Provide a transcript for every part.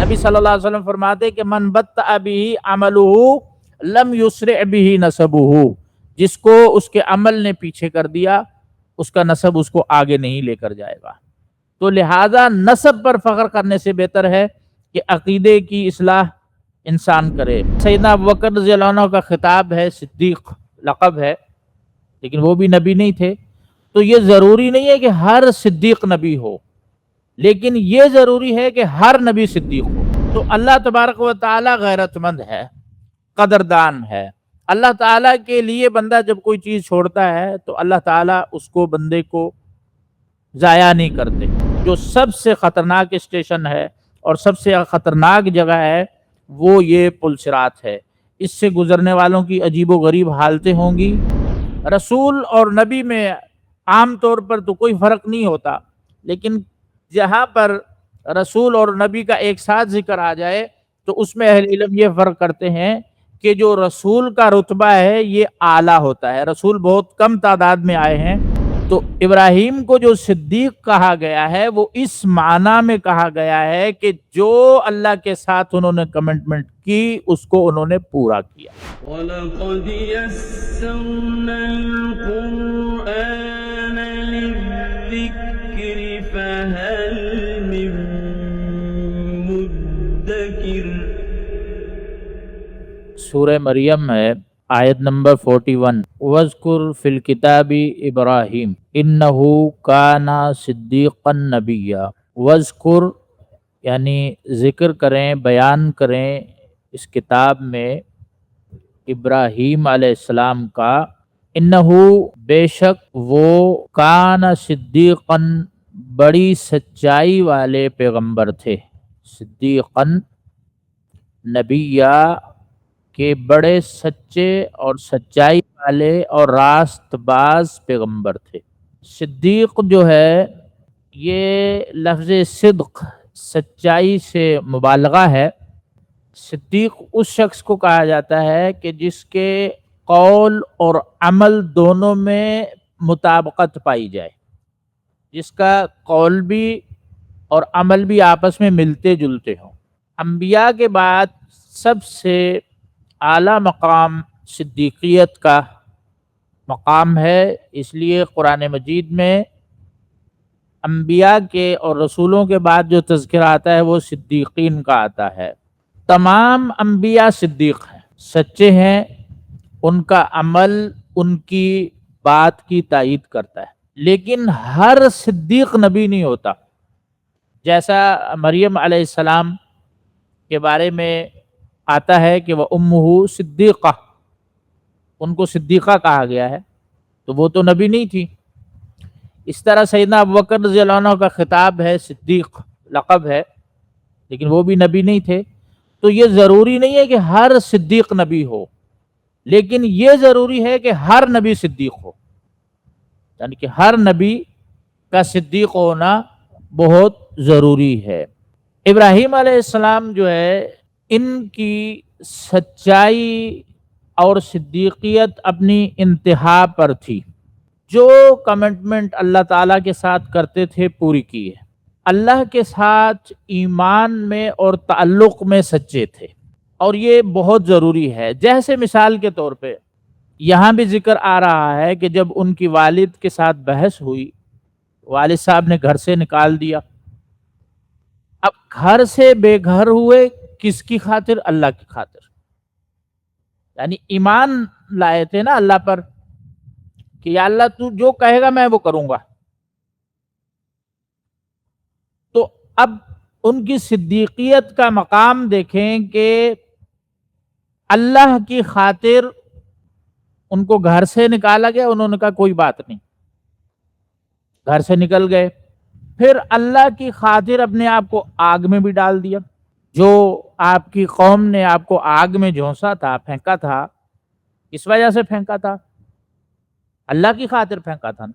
نبی صلی اللہ علیہ وسلم فرماتے کہ من بطأ بہ عملہ لم یسرع بہ نسبہ، جس کو اس کے عمل نے پیچھے کر دیا اس کا نسب اس کو آگے نہیں لے کر جائے گا۔ تو لہٰذا نسب پر فخر کرنے سے بہتر ہے کہ عقیدے کی اصلاح انسان کرے۔ سیدنا ابوبکر رضی اللہ عنہ کا خطاب ہے، صدیق لقب ہے، لیکن وہ بھی نبی نہیں تھے۔ تو یہ ضروری نہیں ہے کہ ہر صدیق نبی ہو، لیکن یہ ضروری ہے کہ ہر نبی صدیق ہو۔ تو اللہ تبارک و تعالی غیرت مند ہے، قدردان ہے۔ اللہ تعالیٰ کے لیے بندہ جب کوئی چیز چھوڑتا ہے تو اللہ تعالیٰ اس کو بندے کو ضائع نہیں کرتے۔ جو سب سے خطرناک اسٹیشن ہے اور سب سے خطرناک جگہ ہے وہ یہ پل صراط ہے۔ اس سے گزرنے والوں کی عجیب و غریب حالتیں ہوں گی۔ رسول اور نبی میں عام طور پر تو کوئی فرق نہیں ہوتا، لیکن جہاں پر رسول اور نبی کا ایک ساتھ ذکر آ جائے تو اس میں اہل علم یہ فرق کرتے ہیں کہ جو رسول کا رتبہ ہے یہ اعلیٰ ہوتا ہے۔ رسول بہت کم تعداد میں آئے ہیں، تو ابراہیم کو جو صدیق کہا گیا ہے وہ اس معنی میں کہا گیا ہے کہ جو اللہ کے ساتھ انہوں نے کمٹمنٹ کی اس کو انہوں نے پورا کیا۔ وَلَقَدْ يَسَّرْنَا الْقُرْآنَ لِلذِّكْرِ فَهَلْ مِن مُدَّكِرٍ۔ سورہ مریم ہے، آیت نمبر 41، وَاذْكُرْ فِي الْكِتَابِ ابراہیم اِنَّهُ كَانَ صِدِّيقًا نَبِيًّا۔ وَاذْكُرْ یعنی ذکر کریں، بیان کریں اس کتاب میں ابراہیم علیہ السلام کا، اِنَّهُ بے شک وہ کان صدیقاً بڑی سچائی والے پیغمبر تھے، صدیقاً نبیّا کہ بڑے سچے اور سچائی والے اور راست باز پیغمبر تھے۔ صدیق جو ہے یہ لفظ صدق سچائی سے مبالغہ ہے۔ صدیق اس شخص کو کہا جاتا ہے کہ جس کے قول اور عمل دونوں میں مطابقت پائی جائے، جس کا قول بھی اور عمل بھی آپس میں ملتے جلتے ہوں۔ انبیاء کے بعد سب سے اعلیٰ مقام صدیقیت کا مقام ہے، اس لیے قرآن مجید میں انبیاء کے اور رسولوں کے بعد جو تذکرہ آتا ہے وہ صدیقین کا آتا ہے۔ تمام انبیاء صدیق ہیں، سچے ہیں، ان کا عمل ان کی بات کی تائید کرتا ہے، لیکن ہر صدیق نبی نہیں ہوتا۔ جیسا مریم علیہ السلام کے بارے میں آتا ہے کہ وَأُمُّهُ صِدِّيقَةٌ، ان کو صدیقہ کہا گیا ہے، تو وہ تو نبی نہیں تھی۔ اس طرح سیدنا ابوبکر رضی اللہ عنہ کا خطاب ہے، صدیق لقب ہے، لیکن وہ بھی نبی نہیں تھے۔ تو یہ ضروری نہیں ہے کہ ہر صدیق نبی ہو، لیکن یہ ضروری ہے کہ ہر نبی صدیق ہو، یعنی کہ ہر نبی کا صدیق ہونا بہت ضروری ہے۔ ابراہیم علیہ السلام جو ہے ان کی سچائی اور صدیقیت اپنی انتہا پر تھی۔ جو کمٹمنٹ اللہ تعالیٰ کے ساتھ کرتے تھے پوری کی ہے، اللہ کے ساتھ ایمان میں اور تعلق میں سچے تھے، اور یہ بہت ضروری ہے۔ جیسے مثال کے طور پہ یہاں بھی ذکر آ رہا ہے کہ جب ان کی والد کے ساتھ بحث ہوئی، والد صاحب نے گھر سے نکال دیا۔ اب گھر سے بے گھر ہوئے کس کی خاطر؟ اللہ کی خاطر، یعنی ایمان لائے تھے نا اللہ پر کہ یا اللہ تو جو کہے گا میں وہ کروں گا۔ تو اب ان کی صدیقیت کا مقام دیکھیں کہ اللہ کی خاطر ان کو گھر سے نکالا گیا، انہوں نے کہا کوئی بات نہیں، گھر سے نکل گئے۔ پھر اللہ کی خاطر اپنے آپ کو آگ میں بھی ڈال دیا۔ جو آپ کی قوم نے آپ کو آگ میں جھونسا تھا، پھینکا تھا، کس وجہ سے پھینکا تھا؟ اللہ کی خاطر پھینکا تھا نا۔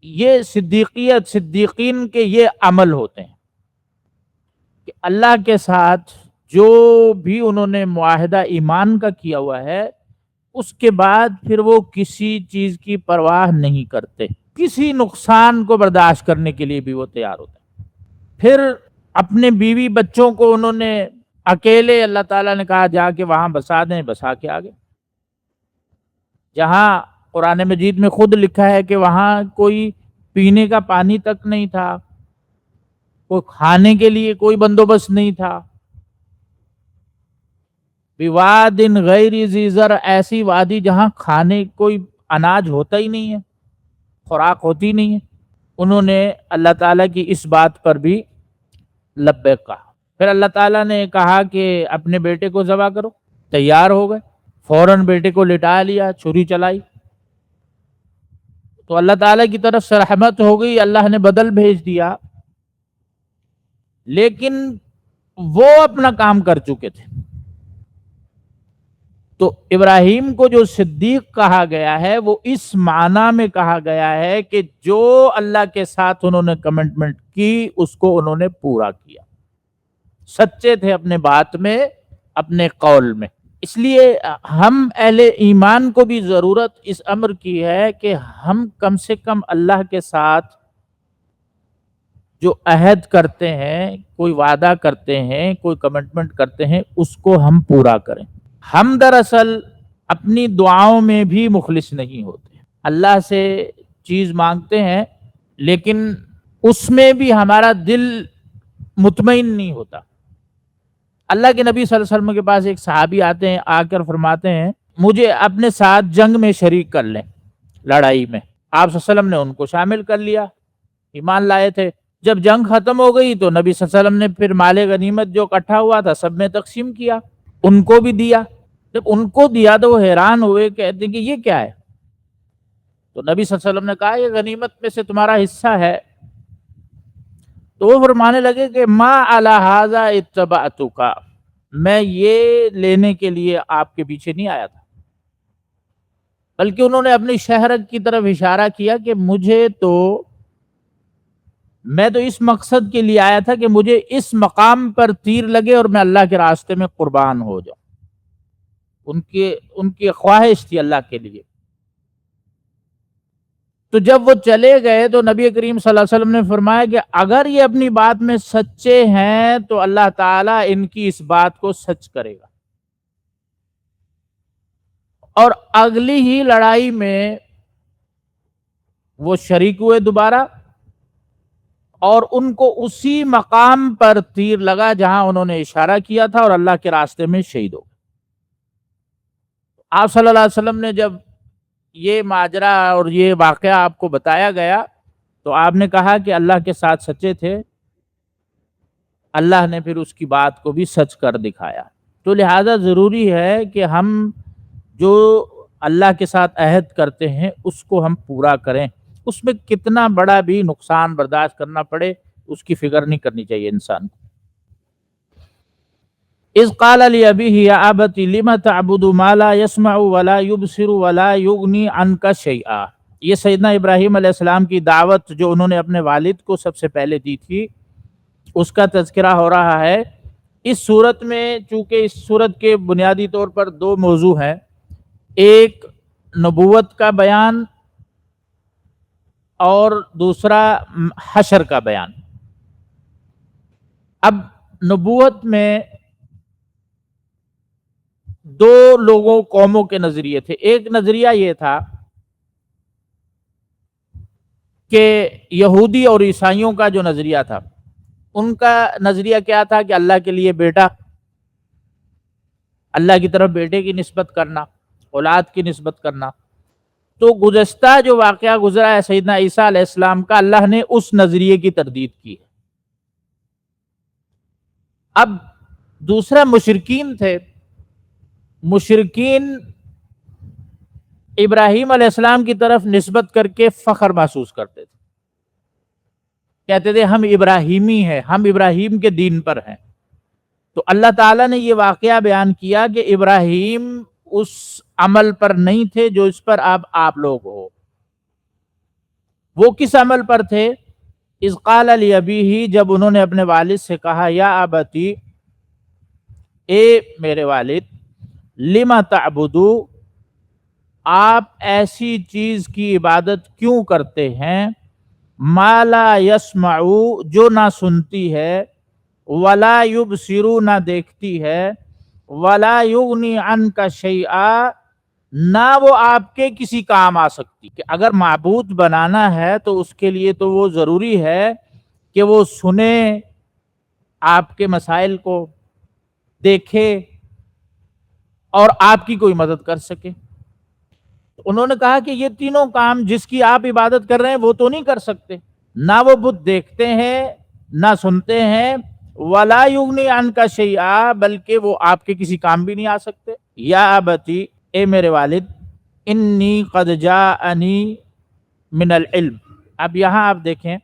یہ صدیقیت، صدیقین کے یہ عمل ہوتے ہیں کہ اللہ کے ساتھ جو بھی انہوں نے معاہدہ ایمان کا کیا ہوا ہے، اس کے بعد پھر وہ کسی چیز کی پرواہ نہیں کرتے، کسی نقصان کو برداشت کرنے کے لیے بھی وہ تیار ہوتے ہیں۔ پھر اپنے بیوی بچوں کو انہوں نے اکیلے، اللہ تعالیٰ نے کہا جا کے وہاں بسا دیں، بسا کے آگے، جہاں قرآن مجید میں خود لکھا ہے کہ وہاں کوئی پینے کا پانی تک نہیں تھا، کوئی کھانے کے لیے کوئی بندوبست نہیں تھا. بواد غیر ذی زرع، ایسی وادی جہاں کھانے کوئی اناج ہوتا ہی نہیں ہے، خوراک ہوتی نہیں ہے. انہوں نے اللہ تعالیٰ کی اس بات پر بھی لبیک کہا. پھر اللہ تعالیٰ نے کہا کہ اپنے بیٹے کو ذبح کرو، تیار ہو گئے، فوراً بیٹے کو لٹا لیا، چھری چلائی. تو اللہ تعالیٰ کی طرف سے رحمت ہو گئی، اللہ نے بدل بھیج دیا، لیکن وہ اپنا کام کر چکے تھے. تو ابراہیم کو جو صدیق کہا گیا ہے وہ اس معنی میں کہا گیا ہے کہ جو اللہ کے ساتھ انہوں نے کمٹمنٹ کی اس کو انہوں نے پورا کیا، سچے تھے اپنے بات میں، اپنے قول میں. اس لیے ہم اہل ایمان کو بھی ضرورت اس امر کی ہے کہ ہم کم سے کم اللہ کے ساتھ جو عہد کرتے ہیں، کوئی وعدہ کرتے ہیں، کوئی کمٹمنٹ کرتے ہیں، اس کو ہم پورا کریں. ہم دراصل اپنی دعاؤں میں بھی مخلص نہیں ہوتے، اللہ سے چیز مانگتے ہیں لیکن اس میں بھی ہمارا دل مطمئن نہیں ہوتا. اللہ کے نبی صلی اللہ علیہ وسلم کے پاس ایک صحابی آتے ہیں، آ کر فرماتے ہیں مجھے اپنے ساتھ جنگ میں شریک کر لیں، لڑائی میں. آپ صلی اللہ علیہ وسلم نے ان کو شامل کر لیا، ایمان لائے تھے. جب جنگ ختم ہو گئی تو نبی صلی اللہ علیہ وسلم نے پھر مال غنیمت جو اکٹھا ہوا تھا سب میں تقسیم کیا، ان کو بھی دیا. جب ان کو دیا تو وہ حیران ہوئے، کہتے ہیں کہ یہ کیا ہے؟ تو نبی صلی اللہ علیہ وسلم نے کہا یہ غنیمت میں سے تمہارا حصہ ہے. تو وہ فرمانے لگے کہ ما علی ھذا اتبعتک، میں یہ لینے کے لیے آپ کے پیچھے نہیں آیا تھا، بلکہ انہوں نے اپنی شہرت کی طرف اشارہ کیا کہ میں تو اس مقصد کے لیے آیا تھا کہ مجھے اس مقام پر تیر لگے اور میں اللہ کے راستے میں قربان ہو جاؤں. ان کی خواہش تھی اللہ کے لیے. تو جب وہ چلے گئے تو نبی کریم صلی اللہ علیہ وسلم نے فرمایا کہ اگر یہ اپنی بات میں سچے ہیں تو اللہ تعالیٰ ان کی اس بات کو سچ کرے گا. اور اگلی ہی لڑائی میں وہ شریک ہوئے دوبارہ، اور ان کو اسی مقام پر تیر لگا جہاں انہوں نے اشارہ کیا تھا، اور اللہ کے راستے میں شہید ہو گئے. آپ صلی اللہ علیہ وسلم نے جب یہ ماجرا اور یہ واقعہ آپ کو بتایا گیا تو آپ نے کہا کہ اللہ کے ساتھ سچے تھے، اللہ نے پھر اس کی بات کو بھی سچ کر دکھایا. تو لہذا ضروری ہے کہ ہم جو اللہ کے ساتھ عہد کرتے ہیں اس کو ہم پورا کریں، اس میں کتنا بڑا بھی نقصان برداشت کرنا پڑے اس کی فکر نہیں کرنی چاہیے انسان کو. اذ قال لأبيه يا أبت لم تعبد ما لا يسمع ولا يبصر ولا يغني عنك شيئا. یہ سیدنا ابراہیم علیہ السلام کی دعوت جو انہوں نے اپنے والد کو سب سے پہلے دی تھی اس کا تذکرہ ہو رہا ہے اس صورت میں. چونکہ اس صورت کے بنیادی طور پر دو موضوع ہیں، ایک نبوت کا بیان اور دوسرا حشر کا بیان. اب نبوت میں دو لوگوں قوموں کے نظریے تھے. ایک نظریہ یہ تھا کہ یہودی اور عیسائیوں کا جو نظریہ تھا، ان کا نظریہ کیا تھا کہ اللہ کے لیے بیٹا، اللہ کی طرف بیٹے کی نسبت کرنا، اولاد کی نسبت کرنا. تو گزشتہ جو واقعہ گزرا ہے سیدنا عیسیٰ علیہ السلام کا، اللہ نے اس نظریے کی تردید کی ہے. اب دوسرا مشرکین تھے. مشرکین ابراہیم علیہ السلام کی طرف نسبت کر کے فخر محسوس کرتے تھے، کہتے تھے ہم ابراہیمی ہیں، ہم ابراہیم کے دین پر ہیں. تو اللہ تعالیٰ نے یہ واقعہ بیان کیا کہ ابراہیم اس عمل پر نہیں تھے جو اس پر آپ لوگ ہو. وہ کس عمل پر تھے؟ اذ قال لأبیہ، جب انہوں نے اپنے والد سے کہا یا ابتی، اے میرے والد، لم تعبدو، آپ ایسی چیز کی عبادت کیوں کرتے ہیں، ما لا یسمع، جو نہ سنتی ہے، ولا یبصرون نہ دیکھتی ہے، ولا یغنی عنک شیئا نہ وہ آپ کے کسی کام آ سکتی. کہ اگر معبود بنانا ہے تو اس کے لیے تو وہ ضروری ہے کہ وہ سنے آپ کے مسائل کو، دیکھے اور آپ کی کوئی مدد کر سکے. انہوں نے کہا کہ یہ تینوں کام جس کی آپ عبادت کر رہے ہیں وہ تو نہیں کر سکتے. نہ وہ بت دیکھتے ہیں، نہ سنتے ہیں، ولا یغنی عنک شیئا بلکہ وہ آپ کے کسی کام بھی نہیں آ سکتے. یا ابتی اے میرے والد، انی قد جاءنی من العلم. اب یہاں آپ دیکھیں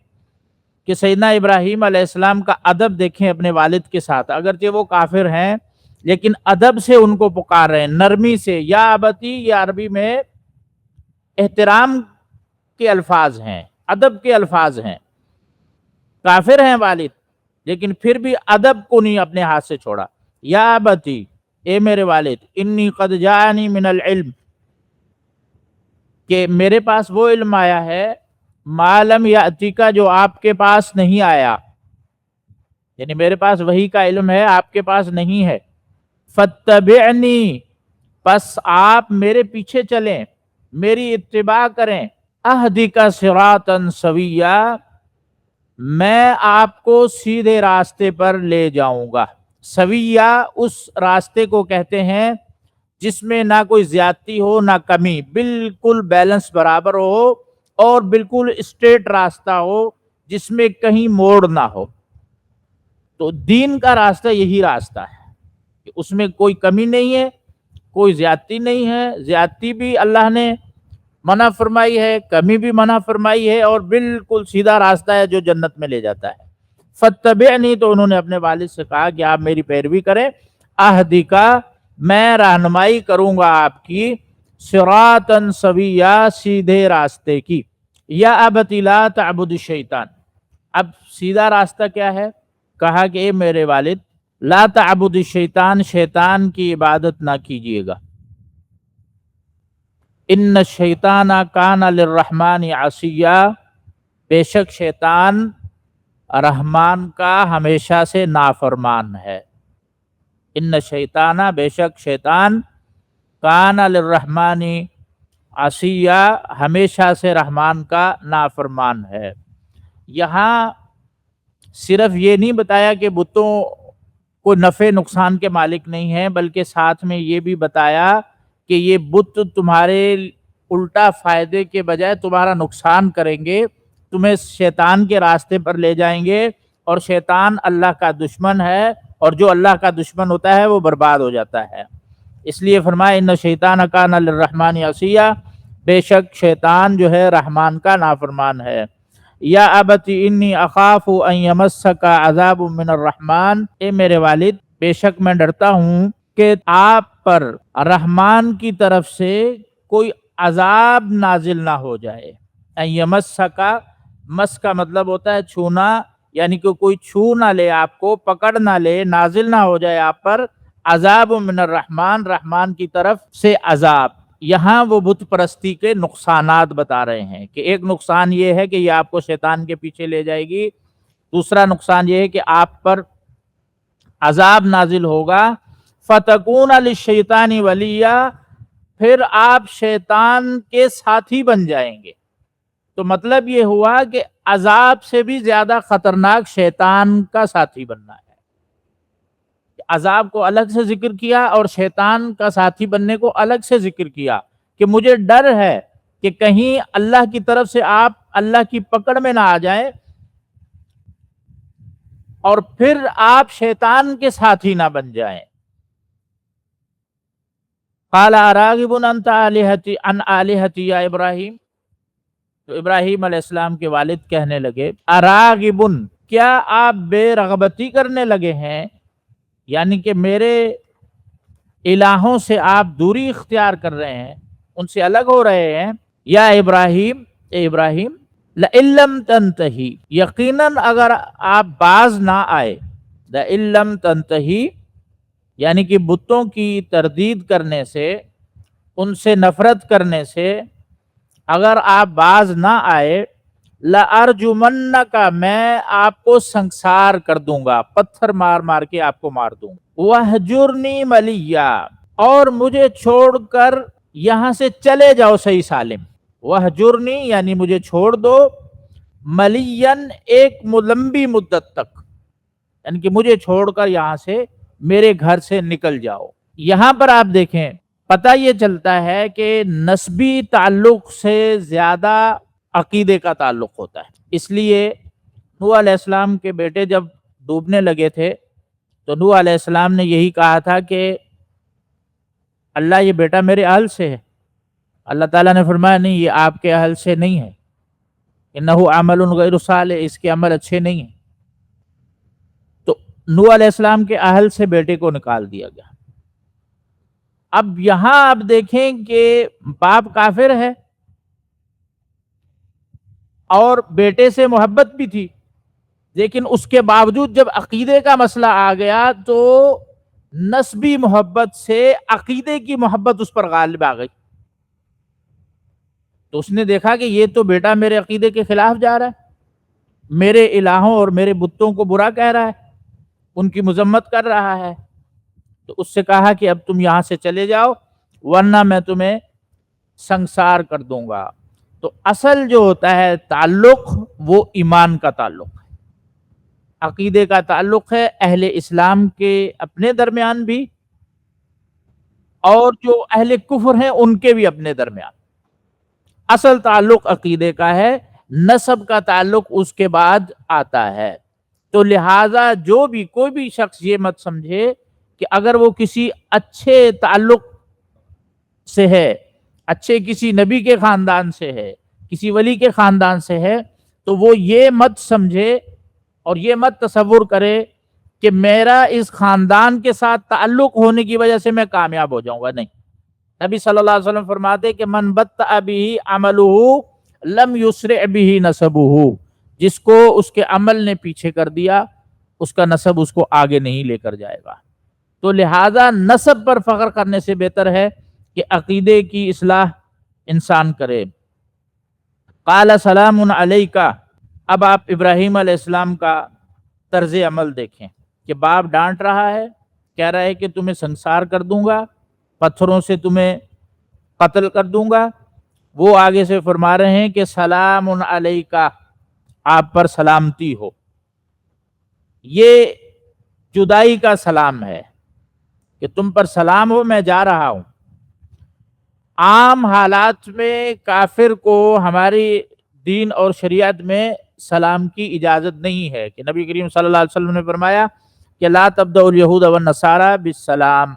کہ سیدنا ابراہیم علیہ السلام کا ادب دیکھیں اپنے والد کے ساتھ. اگرچہ وہ کافر ہیں لیکن ادب سے ان کو پکار رہے ہیں، نرمی سے. یا ابتی یہ عربی میں احترام کے الفاظ ہیں، ادب کے الفاظ ہیں. کافر ہیں والد لیکن پھر بھی ادب کو نہیں اپنے ہاتھ سے چھوڑا. یا ابتی اے میرے والد، انی قد جاءنی من العلم کہ میرے پاس وہ علم آیا ہے، ما لم یأتیک جو آپ کے پاس نہیں آیا. یعنی میرے پاس وحی کا علم ہے، آپ کے پاس نہیں ہے. فاتبعنی پس آپ میرے پیچھے چلیں، میری اتباع کریں. اہدک صراطا سویا میں آپ کو سیدھے راستے پر لے جاؤں گا. سویا اس راستے کو کہتے ہیں جس میں نہ کوئی زیادتی ہو نہ کمی، بالکل بیلنس برابر ہو اور بالکل اسٹریٹ راستہ ہو جس میں کہیں موڑ نہ ہو. تو دین کا راستہ یہی راستہ ہے کہ اس میں کوئی کمی نہیں ہے، کوئی زیادتی نہیں ہے. زیادتی بھی اللہ نے منع فرمائی ہے، کمی بھی منع فرمائی ہے، اور بالکل سیدھا راستہ ہے جو جنت میں لے جاتا ہے. فاتبعنی تو انہوں نے اپنے والد سے کہا کہ آپ میری پیروی کریں. اہدکا میں رہنمائی کروں گا آپ کی، صراطا سویا سیدھے راستے کی. یا ابت لا تعبد الشیطان. اب سیدھا راستہ کیا ہے؟ کہا کہ اے میرے والد لا تعبد الشیطان شیطان کی عبادت نہ کیجیے گا. ان الشیطان کان للرحمن عصیا بے شک شیطان رحمان کا ہمیشہ سے نافرمان ہے. ان الشیطان بے شک شیطان کان للرحمن عصیا ہمیشہ سے رحمان کا نافرمان ہے. یہاں صرف یہ نہیں بتایا کہ بتوں کو نفع نقصان کے مالک نہیں ہیں، بلکہ ساتھ میں یہ بھی بتایا کہ یہ بت تمہارے الٹا فائدے کے بجائے تمہارا نقصان کریں گے، تمہیں شیطان کے راستے پر لے جائیں گے، اور شیطان اللہ کا دشمن ہے، اور جو اللہ کا دشمن ہوتا ہے وہ برباد ہو جاتا ہے. اس لیے فرمایا ان شیطان کان للرحمن عصیا بے شک شیطان جو ہے رحمان کا نافرمان ہے. یا ابت انی اخاف ان یمسک عذاب من الرحمن اے میرے والد بے شک میں ڈرتا ہوں کہ آپ پر رحمان کی طرف سے کوئی عذاب نازل نہ ہو جائے. ان یمسک، مس کا مطلب ہوتا ہے چھونا، یعنی کہ کوئی چھو نہ لے آپ کو، پکڑ نہ لے، نازل نہ ہو جائے آپ پر عذاب من الرحمن رحمان کی طرف سے عذاب. یہاں وہ بت پرستی کے نقصانات بتا رہے ہیں کہ ایک نقصان یہ ہے کہ یہ آپ کو شیطان کے پیچھے لے جائے گی، دوسرا نقصان یہ ہے کہ آپ پر عذاب نازل ہوگا. فتکون للشیطان ولیا پھر آپ شیطان کے ساتھی بن جائیں گے. تو مطلب یہ ہوا کہ عذاب سے بھی زیادہ خطرناک شیطان کا ساتھی بننا ہے. عذاب کو الگ سے ذکر کیا اور شیطان کا ساتھی بننے کو الگ سے ذکر کیا کہ مجھے ڈر ہے کہ کہیں اللہ کی طرف سے آپ اللہ کی پکڑ میں نہ آ جائیں اور پھر آپ شیطان کے ساتھی نہ بن جائیں. قال اراغب انت الہتی عن الہتی یا ابراہیم. تو ابراہیم علیہ السلام کے والد کہنے لگے اراغب کیا آپ بے رغبتی کرنے لگے ہیں، یعنی کہ میرے الہوں سے آپ دوری اختیار کر رہے ہیں، ان سے الگ ہو رہے ہیں. یا ابراہیم اے ابراہیم لئن لم تنتہی یقیناً اگر آپ باز نہ آئے، لئن لم تنتہی یعنی کہ بتوں کی تردید کرنے سے، ان سے نفرت کرنے سے اگر آپ باز نہ آئے، لَأَرْجُمَنَّكَ، میں آپ کو سنسار کر دوں گا، پتھر مار مار کے آپ کو مار دوں گا، وَاهْجُرْنِي مَلِيًّا، اور مجھے چھوڑ کر یہاں سے چلے جاؤ صحیح سالم، وَاهْجُرْنِي یعنی مجھے چھوڑ دو، مَلِيًّا ایک لمبی مدت تک، یعنی کہ مجھے چھوڑ کر یہاں سے میرے گھر سے نکل جاؤ۔ یہاں پر آپ دیکھیں پتہ یہ چلتا ہے کہ نسبی تعلق سے زیادہ عقیدے کا تعلق ہوتا ہے۔ اس لیے نوح علیہ السلام کے بیٹے جب ڈوبنے لگے تھے تو نوح علیہ السلام نے یہی کہا تھا کہ اللہ یہ بیٹا میرے اہل سے ہے۔ اللہ تعالیٰ نے فرمایا نہیں، یہ آپ کے اہل سے نہیں ہے، انہ عمل غیر صالح، اس کے عمل اچھے نہیں ہیں۔ تو نوح علیہ السلام کے اہل سے بیٹے کو نکال دیا گیا۔ اب یہاں آپ دیکھیں کہ باپ کافر ہے اور بیٹے سے محبت بھی تھی، لیکن اس کے باوجود جب عقیدے کا مسئلہ آ گیا تو نسبی محبت سے عقیدے کی محبت اس پر غالب آ گئی۔ تو اس نے دیکھا کہ یہ تو بیٹا میرے عقیدے کے خلاف جا رہا ہے، میرے الہوں اور میرے بتوں کو برا کہہ رہا ہے، ان کی مذمت کر رہا ہے۔ تو اس سے کہا کہ اب تم یہاں سے چلے جاؤ ورنہ میں تمہیں سنسار کر دوں گا۔ تو اصل جو ہوتا ہے تعلق وہ ایمان کا تعلق ہے، عقیدے کا تعلق ہے، اہل اسلام کے اپنے درمیان بھی اور جو اہل کفر ہیں ان کے بھی اپنے درمیان۔ اصل تعلق عقیدے کا ہے، نسب کا تعلق اس کے بعد آتا ہے۔ تو لہٰذا جو بھی کوئی بھی شخص یہ مت سمجھے کہ اگر وہ کسی اچھے تعلق سے ہے، اچھے کسی نبی کے خاندان سے ہے، کسی ولی کے خاندان سے ہے، تو وہ یہ مت سمجھے اور یہ مت تصور کرے کہ میرا اس خاندان کے ساتھ تعلق ہونے کی وجہ سے میں کامیاب ہو جاؤں گا۔ نہیں، نبی صلی اللہ علیہ وسلم فرماتے کہ من بطأ بہ عملہ لم یسرع بہ نسبہ، جس کو اس کے عمل نے پیچھے کر دیا اس کا نسب اس کو آگے نہیں لے کر جائے گا۔ تو لہٰذا نسب پر فخر کرنے سے بہتر ہے کہ عقیدے کی اصلاح انسان کرے۔ قال سلام علیکہ، اب آپ ابراہیم علیہ السلام کا طرز عمل دیکھیں کہ باپ ڈانٹ رہا ہے، کہہ رہا ہے کہ تمہیں سنسار کر دوں گا، پتھروں سے تمہیں قتل کر دوں گا، وہ آگے سے فرما رہے ہیں کہ سلام علیکہ، آپ پر سلامتی ہو۔ یہ جدائی کا سلام ہے کہ تم پر سلام ہو، میں جا رہا ہوں۔ عام حالات میں کافر کو ہماری دین اور شریعت میں سلام کی اجازت نہیں ہے، کہ نبی کریم صلی اللہ علیہ وسلم نے فرمایا کہ لا تبدأ الیہود والنصارى بالسلام،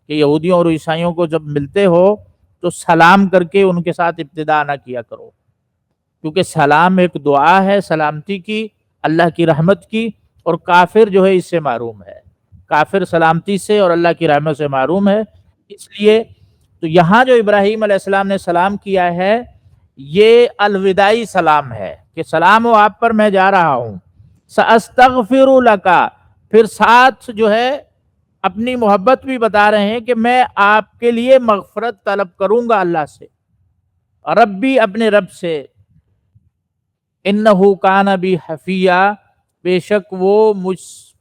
کہ یہودیوں اور عیسائیوں کو جب ملتے ہو تو سلام کر کے ان کے ساتھ ابتدا نہ کیا کرو، کیونکہ سلام ایک دعا ہے سلامتی کی، اللہ کی رحمت کی، اور کافر جو ہے اس سے محروم ہے، کافر سلامتی سے اور اللہ کی رحمت سے محروم ہے۔ اس لیے تو یہاں جو ابراہیم علیہ السلام نے سلام کیا ہے یہ الوداعی سلام ہے کہ سلام ہو آپ پر، میں جا رہا ہوں۔ سأستغفر لک، پھر ساتھ جو ہے اپنی محبت بھی بتا رہے ہیں کہ میں آپ کے لیے مغفرت طلب کروں گا اللہ سے، ربی اپنے رب سے، انہ کان بی حفیہ، بے شک وہ مجھ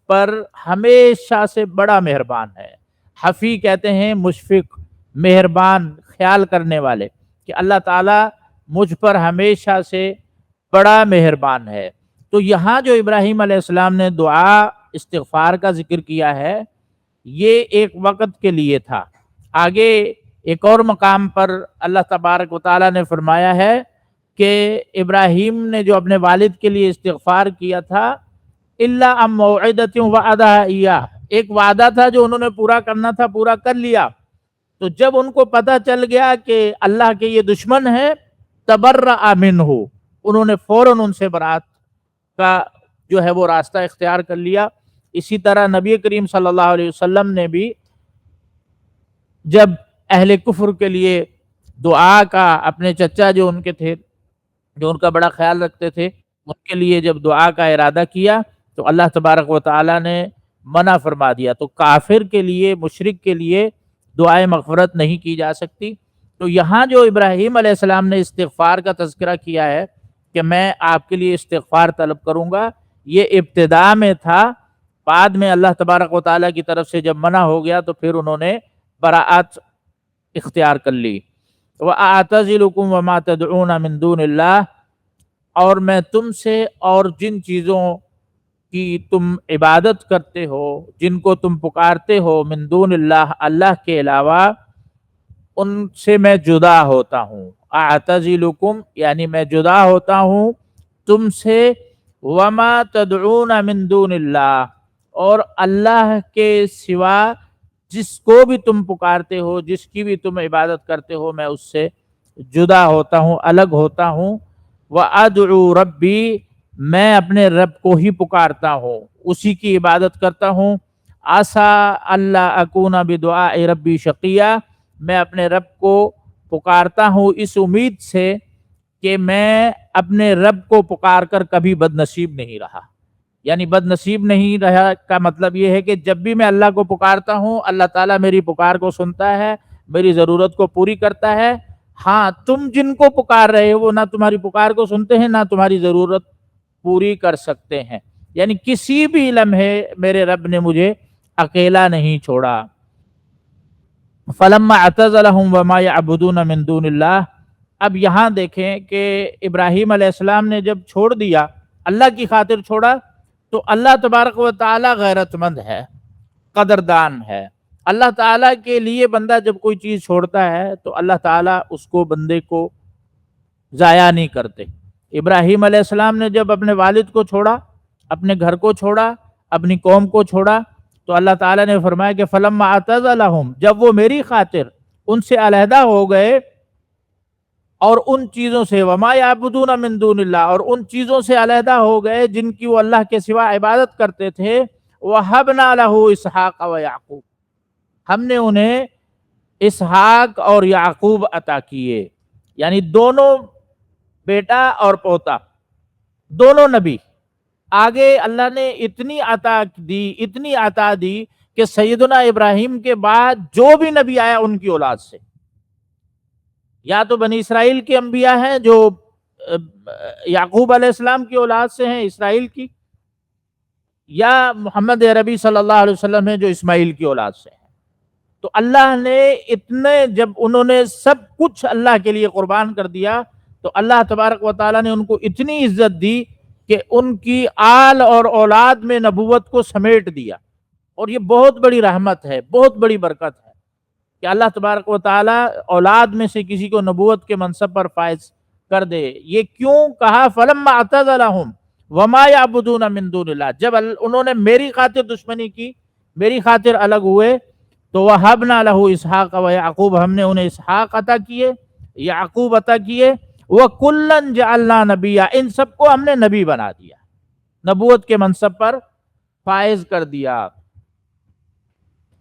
پر ہمیشہ سے بڑا مہربان ہے۔ حفی کہتے ہیں مشفق، مہربان، خیال کرنے والے، کہ اللہ تعالیٰ مجھ پر ہمیشہ سے بڑا مہربان ہے۔ تو یہاں جو ابراہیم علیہ السلام نے دعا استغفار کا ذکر کیا ہے یہ ایک وقت کے لیے تھا۔ آگے ایک اور مقام پر اللہ تبارک و تعالیٰ نے فرمایا ہے کہ ابراہیم نے جو اپنے والد کے لیے استغفار کیا تھا الا عن موعدۃ وعدہا ایاہ، ایک وعدہ تھا جو انہوں نے پورا کرنا تھا، پورا کر لیا۔ تو جب ان کو پتہ چل گیا کہ اللہ کے یہ دشمن ہے، تبرأ منہ، انہوں نے فوراً ان سے برات کا جو ہے وہ راستہ اختیار کر لیا۔ اسی طرح نبی کریم صلی اللہ علیہ وسلم نے بھی جب اہل کفر کے لیے دعا کا، اپنے چچا جو ان کے تھے، جو ان کا بڑا خیال رکھتے تھے، ان کے لیے جب دعا کا ارادہ کیا تو اللہ تبارک و تعالیٰ نے منع فرما دیا۔ تو کافر کے لیے، مشرک کے لیے دعائے مغفرت نہیں کی جا سکتی۔ تو یہاں جو ابراہیم علیہ السلام نے استغفار کا تذکرہ کیا ہے کہ میں آپ کے لیے استغفار طلب کروں گا. یہ ابتدا میں تھا، بعد میں اللہ تبارک و تعالیٰ کی طرف سے جب منع ہو گیا تو پھر انہوں نے براءت اختیار کر لی. وَأَعْتَزِلُكُمْ وَمَا تَدْعُونَ مِن دُونِ اللَّهِ، اور میں تم سے اور جن چیزوں کی تم عبادت کرتے ہو، جن کو تم پکارتے ہو، من دون اللہ، اللہ کے علاوہ، ان سے میں جدا ہوتا ہوں. اعتزلکم یعنی میں جدا ہوتا ہوں تم سے. وما تدعون من دون اللہ، اور اللہ کے سوا جس کو بھی تم پکارتے ہو، جس کی بھی تم عبادت کرتے ہو، میں اس سے جدا ہوتا ہوں، الگ ہوتا ہوں. وادعو ربی، میں اپنے رب کو ہی پکارتا ہوں، اسی کی عبادت کرتا ہوں. عسیٰ اللہ اکون بدعاء ربی شقیہ، میں اپنے رب کو پکارتا ہوں اس امید سے کہ میں اپنے رب کو پکار کر کبھی بد نصیب نہیں رہا. یعنی بد نصیب نہیں رہا کا مطلب یہ ہے کہ جب بھی میں اللہ کو پکارتا ہوں، اللہ تعالیٰ میری پکار کو سنتا ہے، میری ضرورت کو پوری کرتا ہے. ہاں، تم جن کو پکار رہے ہو وہ نہ تمہاری پکار کو سنتے ہیں، نہ تمہاری ضرورت پوری کر سکتے ہیں. یعنی کسی بھی لمحے میرے رب نے مجھے اکیلا نہیں چھوڑا. فلما اعتزلهم وما يعبدون من دون اللہ. اب یہاں دیکھیں کہ ابراہیم علیہ السلام نے جب چھوڑ دیا، اللہ کی خاطر چھوڑا، تو اللہ تبارک و تعالی غیرت مند ہے، قدردان ہے. اللہ تعالیٰ کے لیے بندہ جب کوئی چیز چھوڑتا ہے تو اللہ تعالیٰ اس کو، بندے کو ضائع نہیں کرتے. ابراہیم علیہ السلام نے جب اپنے والد کو چھوڑا، اپنے گھر کو چھوڑا، اپنی قوم کو چھوڑا، تو اللہ تعالیٰ نے فرمایا کہ فلما اعتزلهم، جب وہ میری خاطر ان سے علیحدہ ہو گئے اور ان چیزوں سے، وما یعبدون من دون اللہ، اور ان چیزوں سے علیحدہ ہو گئے جن کی وہ اللہ کے سوا عبادت کرتے تھے. وَهَبْنَا لَهُ اسحاق وَيَعْقُوب، ہم نے انہیں اسحاق اور یعقوب عطا کیے. یعنی دونوں بیٹا اور پوتا، دونوں نبی. آگے اللہ نے اتنی عطا دی کہ سیدنا ابراہیم کے بعد جو بھی نبی آیا ان کی اولاد سے، یا تو بنی اسرائیل کے انبیاء ہیں جو یعقوب علیہ السلام کی اولاد سے ہیں، اسرائیل کی، یا محمد عربی صلی اللہ علیہ وسلم ہیں جو اسماعیل کی اولاد سے ہیں. تو اللہ نے اتنے، جب انہوں نے سب کچھ اللہ کے لیے قربان کر دیا، تو اللہ تبارک و تعالیٰ نے ان کو اتنی عزت دی کہ ان کی آل اور اولاد میں نبوت کو سمیٹ دیا. اور یہ بہت بڑی رحمت ہے، بہت بڑی برکت ہے کہ اللہ تبارک و تعالیٰ اولاد میں سے کسی کو نبوت کے منصب پر فائز کر دے. یہ کیوں کہا فلما اعتزلهم وما يعبدون من دون اللہ؟ جب انہوں نے میری خاطر دشمنی کی، میری خاطر الگ ہوئے، تو وَهَبْنَا لَهُ اسحاق وَيَعْقُوب، ہم نے انہیں اسحاق عطا کیے، یعقوب عطا کیے. وَكُلًّا جَعَلْنَا نَبِيًّا، ان سب کو ہم نے نبی بنا دیا، نبوت کے منصب پر فائز کر دیا.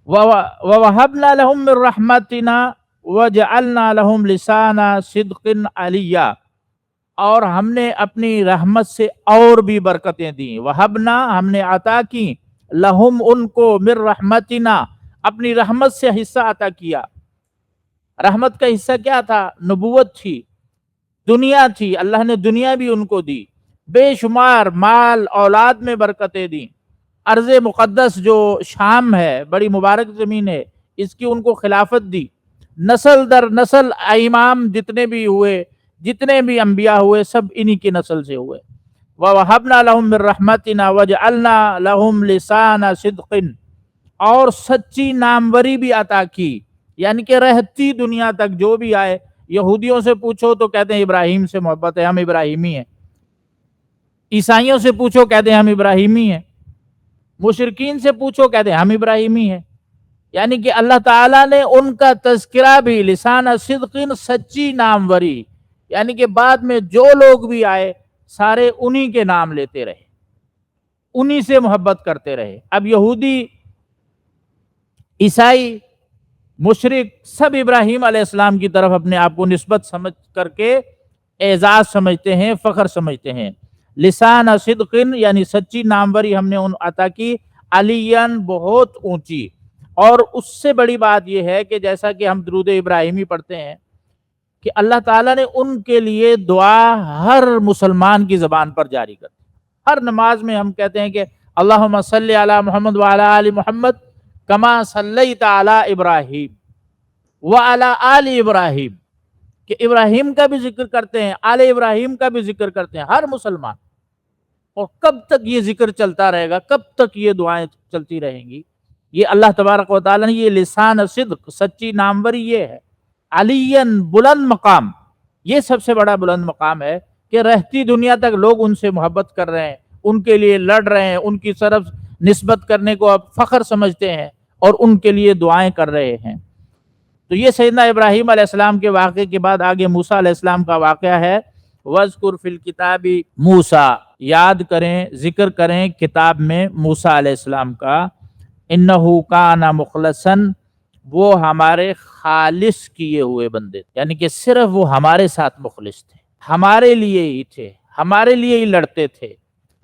وَوَهَبْنَا لَهُم مِّن رَحْمَتِنَا وَجَعَلْنَا لَهُمْ لِسَانَ صِدْقٍ عَلِيًّا، اور ہم نے اپنی رحمت سے اور بھی برکتیں دیں. وَهَبْنَا، ہم نے عطا کی، لَهُمْ ان کو، مِّن رَحْمَتِنَا، اپنی رحمت سے حصہ عطا کیا. رحمت کا حصہ کیا تھا؟ نبوت تھی، دنیا تھی، اللہ نے دنیا بھی ان کو دی، بے شمار مال اولاد میں برکتیں دیں. ارض مقدس جو شام ہے، بڑی مبارک زمین ہے، اس کی ان کو خلافت دی. نسل در نسل امام جتنے بھی ہوئے، جتنے بھی انبیاء ہوئے، سب انہی کی نسل سے ہوئے. وَوَهَبْنَا لَهُم مِّن رَحْمَتِنَا وَجَعَلْنَا لَهُمْ لِسَانَ صِدْقٍ، اور سچی ناموری بھی عطا کی. یعنی کہ رہتی دنیا تک جو بھی آئے، یہودیوں سے پوچھو تو کہتے ہیں ابراہیم سے محبت ہے، ہم ابراہیمی ہیں. عیسائیوں سے پوچھو کہتے ہیں ہم ابراہیمی ہیں. مشرکین سے پوچھو کہتے ہیں ہم ابراہیمی ہیں. یعنی کہ اللہ تعالیٰ نے ان کا تذکرہ بھی لسان صدقین، سچی ناموری، یعنی کہ بعد میں جو لوگ بھی آئے سارے انہی کے نام لیتے رہے، انہی سے محبت کرتے رہے. اب یہودی، عیسائی، مشرک سب ابراہیم علیہ السلام کی طرف اپنے آپ کو نسبت سمجھ کر کے اعزاز سمجھتے ہیں، فخر سمجھتے ہیں. لسان صدقن یعنی سچی ناموری ہم نے ان عطا کی، علیاً بہت اونچی. اور اس سے بڑی بات یہ ہے کہ جیسا کہ ہم درود ابراہیمی پڑھتے ہیں کہ اللہ تعالیٰ نے ان کے لیے دعا ہر مسلمان کی زبان پر جاری کر دی۔ ہر نماز میں ہم کہتے ہیں کہ اللہم صلی علی محمد وعلی آل محمد کما صلیت علی ابراہیم وعلی آل ابراہیم، کہ ابراہیم کا بھی ذکر کرتے ہیں، آل ابراہیم کا بھی ذکر کرتے ہیں ہر مسلمان۔ اور کب تک یہ ذکر چلتا رہے گا، کب تک یہ دعائیں چلتی رہیں گی؟ یہ اللہ تبارک و تعالیٰ نے یہ لسان صدق، سچی ناموری یہ ہے، علین بلند مقام، یہ سب سے بڑا بلند مقام ہے کہ رہتی دنیا تک لوگ ان سے محبت کر رہے ہیں، ان کے لیے لڑ رہے ہیں، ان کی طرف نسبت کرنے کو اب فخر سمجھتے ہیں اور ان کے لیے دعائیں کر رہے ہیں۔ تو یہ سیدنا ابراہیم علیہ السلام کے واقعے کے بعد آگے موسیٰ علیہ السلام کا واقعہ ہے۔ وَاذْكُرْ فِي الْكِتَابِ موسیٰ، یاد کریں، ذکر کریں کتاب میں موسیٰ علیہ السلام کا، اِنَّهُ كَانَ مُخْلَصًا، وہ ہمارے خالص کیے ہوئے بندے تھے، یعنی کہ صرف وہ ہمارے ساتھ مخلص تھے، ہمارے لیے ہی تھے، ہمارے لیے ہی لڑتے تھے،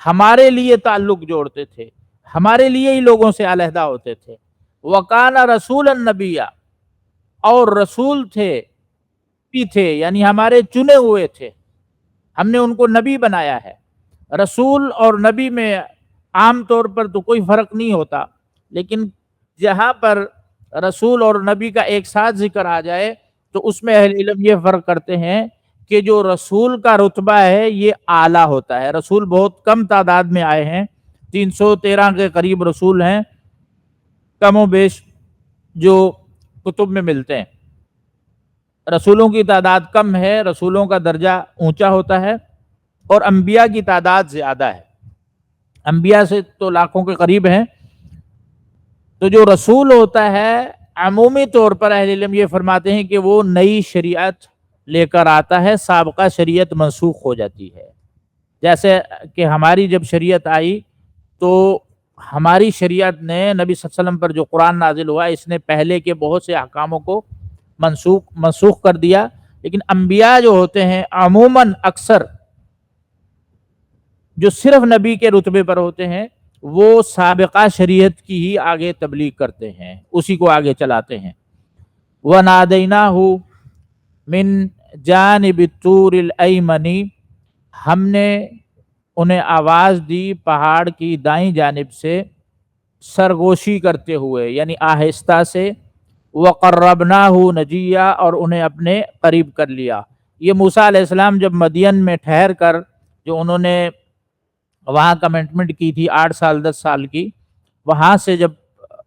ہمارے لیے تعلق جوڑتے تھے، ہمارے لیے ہی لوگوں سے علیحدہ ہوتے تھے۔ وَكَانَ رَسُولًا نَبِيًّا، اور رسول تھے بھی تھے، یعنی ہمارے چنے ہوئے تھے، ہم نے ان کو نبی بنایا ہے۔ رسول اور نبی میں عام طور پر تو کوئی فرق نہیں ہوتا، لیکن جہاں پر رسول اور نبی کا ایک ساتھ ذکر آ جائے تو اس میں اہل علم یہ فرق کرتے ہیں کہ جو رسول کا رتبہ ہے یہ اعلیٰ ہوتا ہے۔ رسول بہت کم تعداد میں آئے ہیں، 313 کے قریب رسول ہیں کم و بیش جو کتب میں ملتے ہیں۔ رسولوں کی تعداد کم ہے، رسولوں کا درجہ اونچا ہوتا ہے، اور انبیاء کی تعداد زیادہ ہے، انبیاء سے تو لاکھوں کے قریب ہیں۔ تو جو رسول ہوتا ہے عمومی طور پر اہل علم یہ فرماتے ہیں کہ وہ نئی شریعت لے کر آتا ہے، سابقہ شریعت منسوخ ہو جاتی ہے۔ جیسے کہ ہماری جب شریعت آئی تو ہماری شریعت نے نبی صلی اللہ علیہ وسلم پر جو قرآن نازل ہوا اس نے پہلے کے بہت سے احکاموں کو منسوخ کر دیا، لیکن انبیاء جو ہوتے ہیں عموماً اکثر جو صرف نبی کے رتبے پر ہوتے ہیں وہ سابقہ شریعت کی ہی آگے تبلیغ کرتے ہیں، اسی کو آگے چلاتے ہیں۔ وَنَادَيْنَاهُ مِن جَانِبِ الطُّورِ الْأَيْمَنِ، ہم نے انہیں آواز دی پہاڑ کی دائیں جانب سے سرگوشی کرتے ہوئے، یعنی آہستہ سے۔ وَقَرَّبْنَاهُ نَجِيًّا، اور انہیں اپنے قریب کر لیا۔ یہ موسیٰ علیہ السلام جب مدین میں ٹھہر کر جو انہوں نے وہاں کمٹمنٹ کی تھی 8 سال 10 سال کی، وہاں سے جب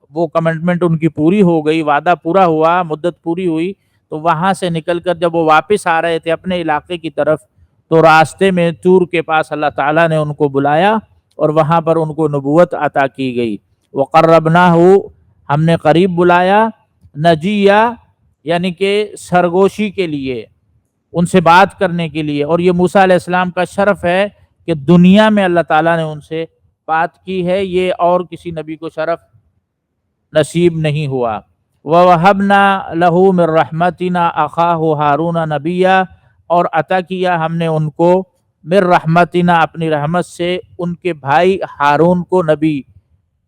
وہ کمٹمنٹ ان کی پوری ہو گئی، وعدہ پورا ہوا، مدت پوری ہوئی، تو وہاں سے نکل کر جب وہ واپس آ رہے تھے اپنے علاقے کی طرف تو راستے میں طور کے پاس اللہ تعالیٰ نے ان کو بلایا اور وہاں پر ان کو نبوت عطا کی گئی۔ وَقَرَّبْنَاهُ، ہم نے قریب بلایا، نجیہ یعنی کہ سرگوشی کے لیے، ان سے بات کرنے کے لیے۔ اور یہ موسیٰ علیہ السلام کا شرف ہے کہ دنیا میں اللہ تعالیٰ نے ان سے بات کی ہے، یہ اور کسی نبی کو شرف نصیب نہیں ہوا۔ وَوَهَبْنَا لَهُ مِن رَحْمَتِنَا أَخَاهُ هَارُونَ نَبِيًّا، اور عطا کیا ہم نے ان کو من رحمتنا، اپنی رحمت سے، ان کے بھائی ہارون کو نبی،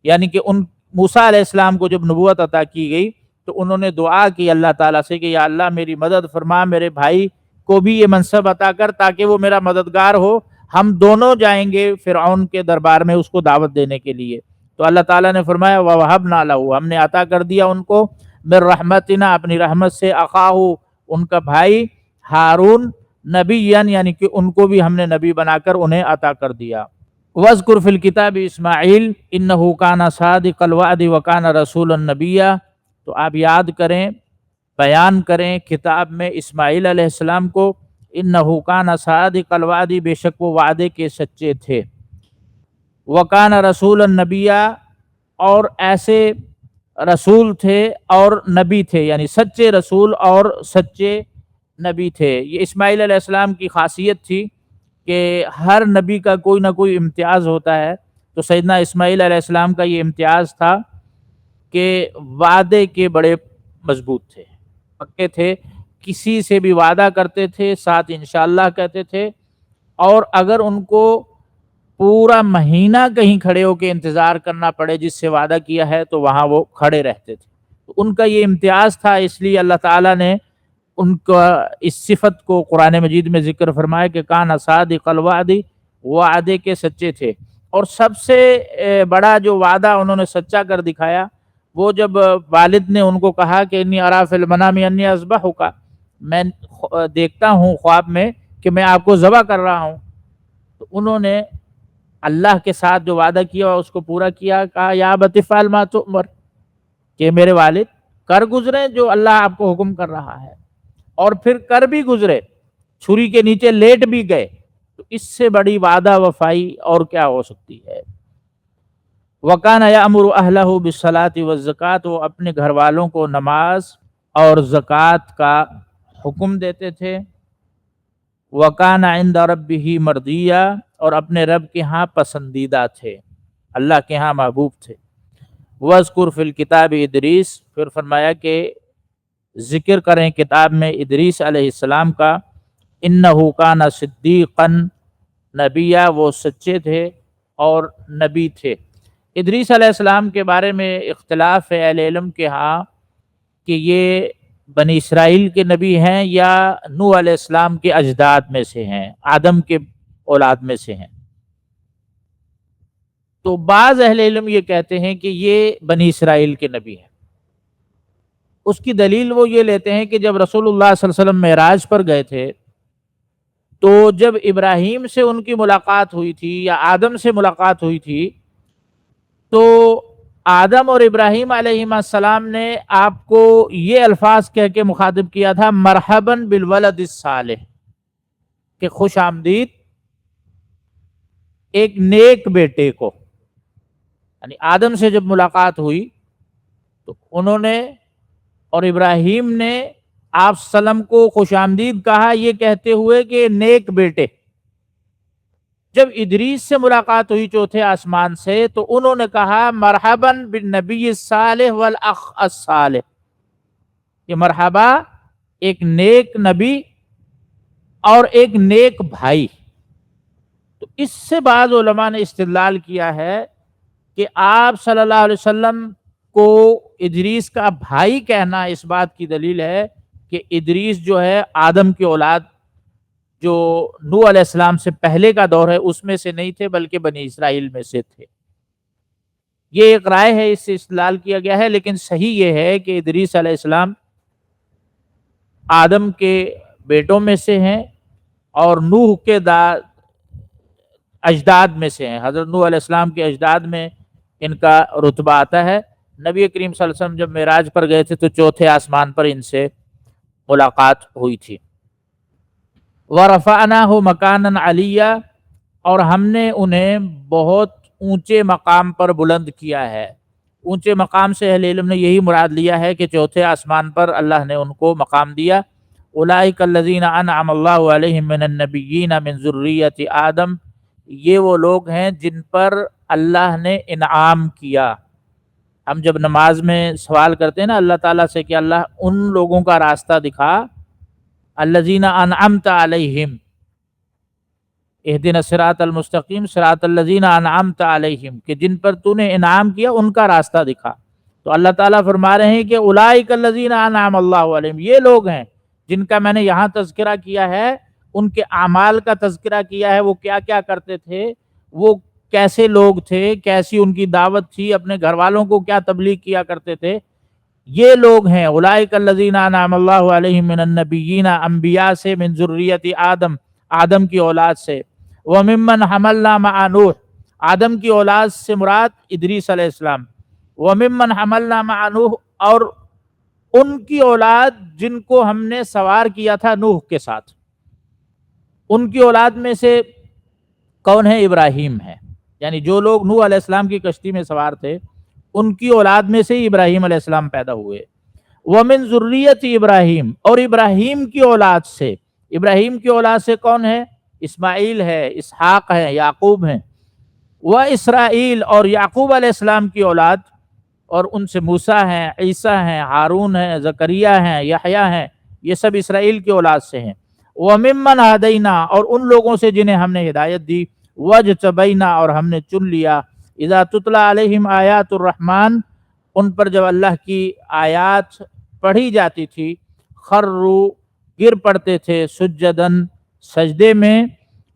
یعنی کہ ان موسیٰ علیہ السلام کو جب نبوت عطا کی گئی تو انہوں نے دعا کی اللہ تعالیٰ سے کہ یا اللہ میری مدد فرما، میرے بھائی کو بھی یہ منصب عطا کر تاکہ وہ میرا مددگار ہو، ہم دونوں جائیں گے فرعون کے دربار میں اس کو دعوت دینے کے لیے۔ تو اللہ تعالیٰ نے فرمایا وَوَهَبْنَا لَهُ، ہم نے عطا کر دیا ان کو من رحمتنا، اپنی رحمت سے، اخاہ، ان کا بھائی، ہارون نبیًا، یعنی کہ ان کو بھی ہم نے نبی بنا کر انہیں عطا کر دیا۔ وَاذْكُرْ فِي الْكِتَابِ اسماعیل إِنَّهُ كَانَ صَادِقَ الْوَعْدِ وَكَانَ رَسُولًا نَبِيًّا، تو آپ یاد کریں، بیان کریں کتاب میں اسماعیل علیہ السلام کو، إِنَّهُ كَانَ صَادِقَ الْوَعْدِ، بے شک وہ وعدے کے سچے تھے، وَكَانَ رَسُولًا نَبِيًّا، اور ایسے رسول تھے اور نبی تھے، یعنی سچے رسول اور سچے نبی تھے۔ یہ اسماعیل علیہ السلام کی خاصیت تھی کہ ہر نبی کا کوئی نہ کوئی امتیاز ہوتا ہے، تو سیدنا اسماعیل علیہ السلام کا یہ امتیاز تھا کہ وعدے کے بڑے مضبوط تھے، پکے تھے، کسی سے بھی وعدہ کرتے تھے ساتھ انشاءاللہ کہتے تھے، اور اگر ان کو پورا مہینہ کہیں کھڑے ہو کے انتظار کرنا پڑے جس سے وعدہ کیا ہے تو وہاں وہ کھڑے رہتے تھے۔ تو ان کا یہ امتیاز تھا، اس لیے اللہ تعالیٰ نے ان کا اس صفت کو قرآن مجید میں ذکر فرمایا کہ کان صادق الوعد، وعدے کے سچے تھے۔ اور سب سے بڑا جو وعدہ انہوں نے سچا کر دکھایا وہ جب والد نے ان کو کہا کہ انی ارا فی المنام انی اذبحک، میں دیکھتا ہوں خواب میں کہ میں آپ کو ذبح کر رہا ہوں، تو انہوں نے اللہ کے ساتھ جو وعدہ کیا اس کو پورا کیا، کہا یا ابت افعل ما تؤمر، کہ میرے والد کر گزرے جو اللہ آپ کو حکم کر رہا ہے، اور پھر کر بھی گزرے، چھری کے نیچے لیٹ بھی گئے، تو اس سے بڑی وعدہ وفائی اور کیا ہو سکتی ہے۔ وَكَانَ يَأْمُرُ أَهْلَهُ بِالصَّلَاةِ وَالزَّكَاةِ، وہ اپنے گھر والوں کو نماز اور زکوٰۃ کا حکم دیتے تھے۔ وَكَانَ عِنْدَ رَبِّهِ مَرْضِيًّا، اور اپنے رب کے ہاں پسندیدہ تھے، اللہ کے ہاں محبوب تھے۔ وَاذْكُرْ فِي الْكِتَابِ ادریس، پھر فرمایا کہ ذکر کریں کتاب میں ادریس علیہ السلام کا، اِنَّهُ كَانَ صِدِّيقًا نبیّا، وہ سچے تھے اور نبی تھے۔ ادریس علیہ السلام کے بارے میں اختلاف ہے اہل علم کے ہاں کہ یہ بنی اسرائیل کے نبی ہیں یا نوح علیہ السلام کے اجداد میں سے ہیں، آدم کے اولاد میں سے ہیں۔ تو بعض اہل علم یہ کہتے ہیں کہ یہ بنی اسرائیل کے نبی ہیں۔ اس کی دلیل وہ یہ لیتے ہیں کہ جب رسول اللہ صلی اللہ علیہ وسلم معراج پر گئے تھے تو جب ابراہیم سے ان کی ملاقات ہوئی تھی یا آدم سے ملاقات ہوئی تھی، تو آدم اور ابراہیم علیہ السلام نے آپ کو یہ الفاظ کہہ کے مخاطب کیا تھا، مرحباً بالولد الصالح، کہ خوش آمدید ایک نیک بیٹے کو۔ یعنی آدم سے جب ملاقات ہوئی تو انہوں نے اور ابراہیم نے آپ سلم کو خوش آمدید کہا، یہ کہتے ہوئے کہ نیک بیٹے۔ جب ادریس سے ملاقات ہوئی چوتھے آسمان سے تو انہوں نے کہا مرحباً بالنبی الصالح والاخ الصالح، کہ مرحبا ایک نیک نبی اور ایک نیک بھائی۔ تو اس سے بعض علماء نے استدلال کیا ہے کہ آپ صلی اللہ علیہ وسلم کو ادریس کا بھائی کہنا اس بات کی دلیل ہے کہ ادریس جو ہے آدم کی اولاد، جو نوح علیہ السلام سے پہلے کا دور ہے، اس میں سے نہیں تھے بلکہ بنی اسرائیل میں سے تھے۔ یہ ایک رائے ہے، اس سے استدلال کیا گیا ہے، لیکن صحیح یہ ہے کہ ادریس علیہ السلام آدم کے بیٹوں میں سے ہیں اور نوح کے اجداد میں سے ہیں۔ حضرت نوح علیہ السلام کے اجداد میں ان کا رتبہ آتا ہے۔ نبی کریم صلی اللہ علیہ وسلم جب معراج پر گئے تھے تو چوتھے آسمان پر ان سے ملاقات ہوئی تھی۔ وَرَفَعْنَاهُ مَكَانًا عَلِيًّا، اور ہم نے انہیں بہت اونچے مقام پر بلند کیا ہے۔ اونچے مقام سے اہل علم نے یہی مراد لیا ہے کہ چوتھے آسمان پر اللہ نے ان کو مقام دیا۔ اولئک الذین انعم اللہ علیہم من النبیین من ذریۃ آدم، یہ وہ لوگ ہیں جن پر اللہ نے انعام کیا۔ ہم جب نماز میں سوال کرتے ہیں نا اللہ تعالیٰ سے کہ اللہ ان لوگوں کا راستہ دکھا، الذین انعمت علیہم، اہدنا الصراط المستقیم صراط الذین انعمت علیہم، کہ جن پر تو نے انعام کیا ان کا راستہ دکھا۔ تو اللہ تعالیٰ فرما رہے ہیں کہ اولئک الذین انعم اللہ علیہم، یہ لوگ ہیں جن کا میں نے یہاں تذکرہ کیا ہے، ان کے اعمال کا تذکرہ کیا ہے، وہ کیا کیا کرتے تھے، وہ کیسے لوگ تھے، کیسی ان کی دعوت تھی، اپنے گھر والوں کو کیا تبلیغ کیا کرتے تھے۔ یہ لوگ ہیں اولئک الذین انعم اللہ علیہم من النبیین، انبیاء سے، من ذریۃ آدم، آدم کی اولاد سے، وممن حملنا مع نوح، آدم کی اولاد سے مراد ادریس علیہ السلام، وممن حملنا مع نوح، اور ان کی اولاد جن کو ہم نے سوار کیا تھا نوح کے ساتھ۔ ان کی اولاد میں سے کون ہے؟ ابراہیم ہے، یعنی جو لوگ نوح علیہ السلام کی کشتی میں سوار تھے ان کی اولاد میں سے ہی ابراہیم علیہ السلام پیدا ہوئے۔ ومن ذریۃ ابراہیم، اور ابراہیم کی اولاد سے، ابراہیم کی اولاد سے کون ہے؟ اسماعیل ہے، اسحاق ہے، یعقوب ہیں۔ واسرائیل، اور یعقوب علیہ السلام کی اولاد، اور ان سے موسیٰ ہیں، عیسیٰ ہیں، ہارون ہیں، زکریا ہیں، یحییٰ ہیں، یہ سب اسرائیل کی اولاد سے ہیں۔ وممن ہدینا، اور ان لوگوں سے جنہیں ہم نے ہدایت دی، وجتبینا، اور ہم نے چن لیا، اذا تتلی علیہم آیات الرحمن، ان پر جب اللہ کی آیات پڑھی جاتی تھی، خروا گر پڑتے تھے سجدن سجدے میں،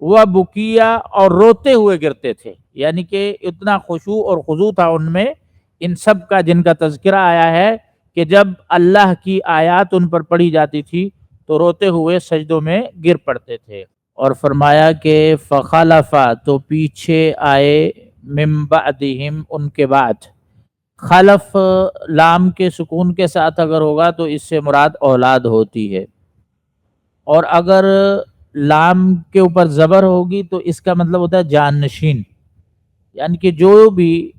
وہ بکیا اور روتے ہوئے گرتے تھے، یعنی کہ اتنا خشوع اور خضوع تھا ان میں، ان سب کا جن کا تذکرہ آیا ہے کہ جب اللہ کی آیات ان پر پڑھی جاتی تھی تو روتے ہوئے سجدوں میں گر پڑتے تھے۔ اور فرمایا کہ فخلفا تو پیچھے آئے من بعدہم ان کے بعد، خلف لام کے سکون کے ساتھ اگر ہوگا تو اس سے مراد اولاد ہوتی ہے، اور اگر لام کے اوپر زبر ہوگی تو اس کا مطلب ہوتا ہے جانشین، یعنی کہ جو بھی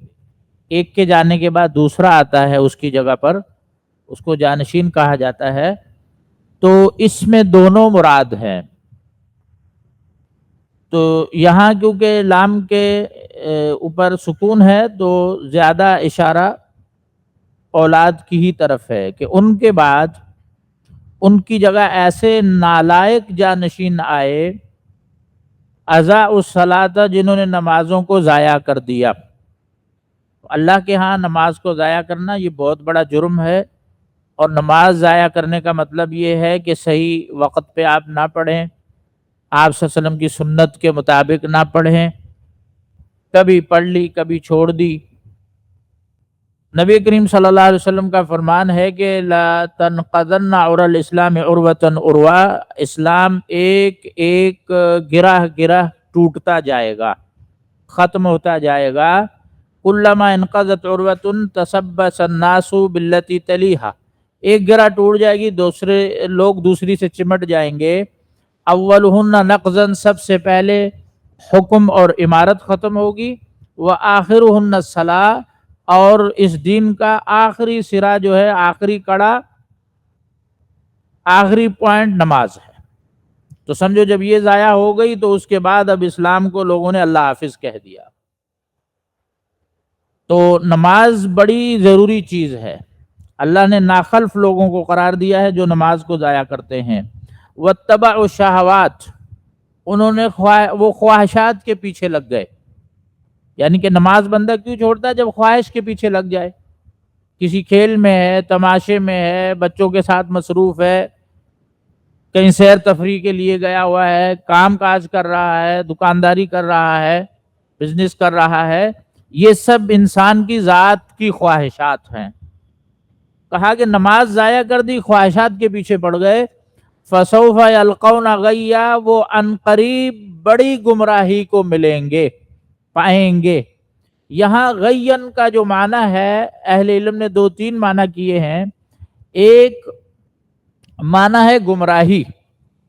ایک کے جانے کے بعد دوسرا آتا ہے اس کی جگہ پر اس کو جانشین کہا جاتا ہے۔ تو اس میں دونوں مراد ہیں، تو یہاں کیونکہ لام کے اوپر سکون ہے تو زیادہ اشارہ اولاد کی ہی طرف ہے کہ ان کے بعد ان کی جگہ ایسے نالائق جانشین آئے، اضاعوا الصلاۃ، جنہوں نے نمازوں کو ضائع کر دیا۔ اللہ کے ہاں نماز کو ضائع کرنا یہ بہت بڑا جرم ہے، اور نماز ضائع کرنے کا مطلب یہ ہے کہ صحیح وقت پہ آپ نہ پڑھیں، آپ صلی اللہ علیہ وسلم کی سنت کے مطابق نہ پڑھیں، کبھی پڑھ لی کبھی چھوڑ دی۔ نبی کریم صلی اللہ علیہ وسلم کا فرمان ہے کہ لا تنقضن عرى الاسلام عروة عروة، اسلام ایک ایک گرہ گرہ ٹوٹتا جائے گا، ختم ہوتا جائے گا۔ کلما انقضت عروة تشبث الناس بالتي تلیہا، ایک گرہ ٹوٹ جائے گی دوسرے لوگ دوسری سے چمٹ جائیں گے۔ اولہن نقضا، سب سے پہلے حکم اور امارت ختم ہوگی، وآخرہن الصلاۃ، اور اس دین کا آخری سرا جو ہے، آخری کڑا، آخری پوائنٹ نماز ہے۔ تو سمجھو جب یہ ضائع ہو گئی تو اس کے بعد اب اسلام کو لوگوں نے اللہ حافظ کہہ دیا۔ تو نماز بڑی ضروری چیز ہے، اللہ نے ناخلف لوگوں کو قرار دیا ہے جو نماز کو ضائع کرتے ہیں۔ واتبعوا الشہوات، انہوں نے وہ خواہشات کے پیچھے لگ گئے، یعنی کہ نماز بندہ کیوں چھوڑتا ہے؟ جب خواہش کے پیچھے لگ جائے، کسی کھیل میں ہے، تماشے میں ہے، بچوں کے ساتھ مصروف ہے، کہیں سیر تفریح کے لیے گیا ہوا ہے، کام کاج کر رہا ہے، دکانداری کر رہا ہے، بزنس کر رہا ہے، یہ سب انسان کی ذات کی خواہشات ہیں۔ کہا کہ نماز ضائع کر دی، خواہشات کے پیچھے پڑ گئے، فسوف یلقون غیا، وہ عنقریب بڑی گمراہی کو ملیں گے، پائیں گے۔ یہاں غین کا جو معنی ہے اہل علم نے دو تین معنی کیے ہیں۔ ایک معنی ہے گمراہی،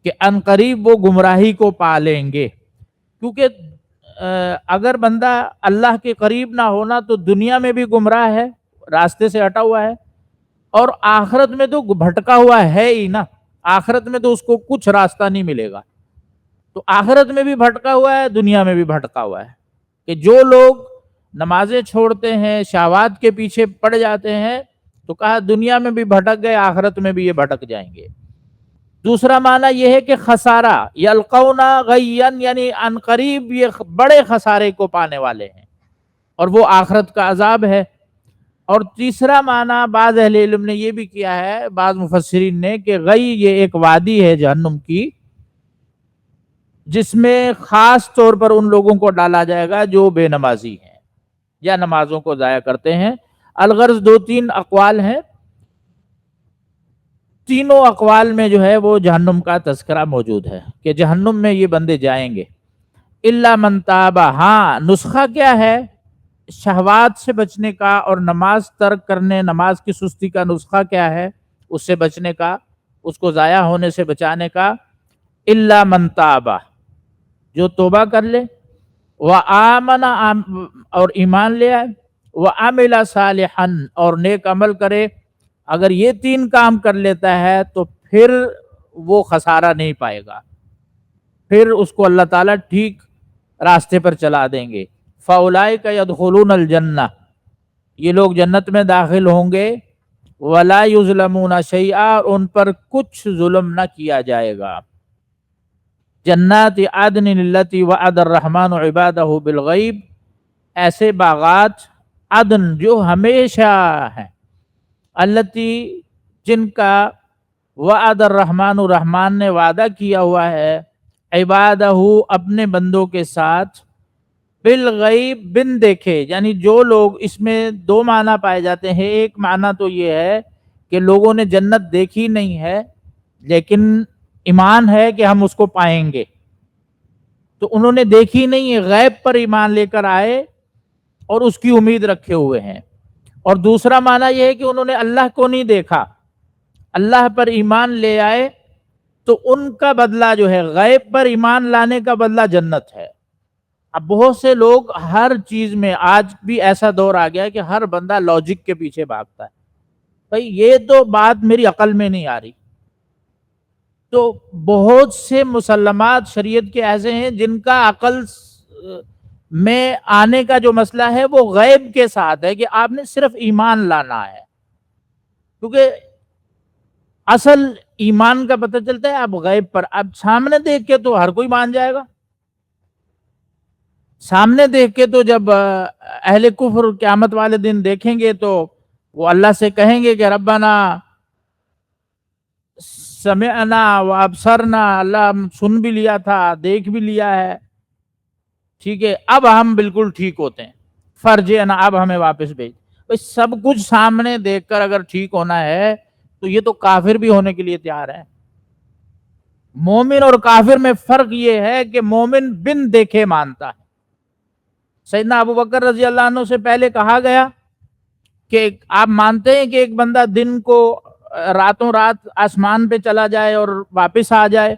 کہ عنقریب وہ گمراہی کو پا لیں گے، کیونکہ اگر بندہ اللہ کے قریب نہ ہونا تو دنیا میں بھی گمراہ ہے، راستے سے ہٹا ہوا ہے، اور آخرت میں تو بھٹکا ہوا ہے ہی نا، آخرت میں تو اس کو کچھ راستہ نہیں ملے گا۔ تو آخرت میں بھی بھٹکا ہوا ہے، دنیا میں بھی بھٹکا ہوا ہے، کہ جو لوگ نمازیں چھوڑتے ہیں، شہوات کے پیچھے پڑ جاتے ہیں، تو کہا دنیا میں بھی بھٹک گئے، آخرت میں بھی یہ بھٹک جائیں گے۔ دوسرا معنی یہ ہے کہ خسارہ، یلقون غین، یعنی عنقریب یہ بڑے خسارے کو پانے والے ہیں، اور وہ آخرت کا عذاب ہے۔ اور تیسرا معنی بعض اہل علم نے یہ بھی کیا ہے، بعض مفسرین نے، کہ غی یہ ایک وادی ہے جہنم کی، جس میں خاص طور پر ان لوگوں کو ڈالا جائے گا جو بے نمازی ہیں یا نمازوں کو ضائع کرتے ہیں۔ الغرض دو تین اقوال ہیں، تینوں اقوال میں جو ہے وہ جہنم کا تذکرہ موجود ہے کہ جہنم میں یہ بندے جائیں گے۔ الا من تاب، ہاں نسخہ کیا ہے شہوات سے بچنے کا اور نماز ترک کرنے، نماز کی سستی کا نسخہ کیا ہے اس سے بچنے کا، اس کو ضائع ہونے سے بچانے کا؟ الا من تاب، جو توبہ کر لے، وآمن، اور ایمان لے آئے، وعمل صالحا، اور نیک عمل کرے۔ اگر یہ تین کام کر لیتا ہے تو پھر وہ خسارہ نہیں پائے گا، پھر اس کو اللہ تعالیٰ ٹھیک راستے پر چلا دیں گے۔ فاولئک یدخلون الجنہ، یہ لوگ جنت میں داخل ہوں گے، ولا یظلمون شیئا، ان پر کچھ ظلم نہ کیا جائے گا۔ جنات عدن التی وعد الرحمن عبادہ بالغیب، ایسے باغات عدن جو ہمیشہ ہیں، التی جن کا وعد الرحمن، الرحمن نے وعدہ کیا ہوا ہے عبادہ اپنے بندوں کے ساتھ بالغیب بن دیکھے، یعنی جو لوگ، اس میں دو معنی پائے جاتے ہیں۔ ایک معنی تو یہ ہے کہ لوگوں نے جنت دیکھی نہیں ہے لیکن ایمان ہے کہ ہم اس کو پائیں گے، تو انہوں نے دیکھی نہیں ہے، غیب پر ایمان لے کر آئے اور اس کی امید رکھے ہوئے ہیں۔ اور دوسرا معنی یہ ہے کہ انہوں نے اللہ کو نہیں دیکھا، اللہ پر ایمان لے آئے، تو ان کا بدلہ جو ہے، غیب پر ایمان لانے کا بدلہ جنت ہے۔ اب بہت سے لوگ ہر چیز میں، آج بھی ایسا دور آ گیا ہے کہ ہر بندہ لاجک کے پیچھے بھاگتا ہے، بھئی یہ تو بات میری عقل میں نہیں آ رہی۔ تو بہت سے مسلمات شریعت کے ایسے ہیں جن کا عقل میں آنے کا جو مسئلہ ہے وہ غیب کے ساتھ ہے، کہ آپ نے صرف ایمان لانا ہے، کیونکہ اصل ایمان کا پتہ چلتا ہے اب غیب پر۔ اب سامنے دیکھ کے تو ہر کوئی مان جائے گا، سامنے دیکھ کے تو جب اہل کفر قیامت والے دن دیکھیں گے تو وہ اللہ سے کہیں گے کہ ربنا سمعنا و ابصرنا، اللہ ہم سن بھی لیا تھا، دیکھ بھی لیا ہے، ٹھیک ہے، اب ہم بالکل ٹھیک ہوتے ہیں، فرجعنا، اب ہمیں واپس بھیج۔ بھئی سب کچھ سامنے دیکھ کر اگر ٹھیک ہونا ہے تو یہ تو کافر بھی ہونے کے لیے تیار ہے۔ مومن اور کافر میں فرق یہ ہے کہ مومن بن دیکھے مانتا ہے۔ سیدنا ابو بکر رضی اللہ عنہ سے پہلے کہا گیا کہ آپ مانتے ہیں کہ ایک بندہ دن کو راتوں رات آسمان پہ چلا جائے اور واپس آ جائے؟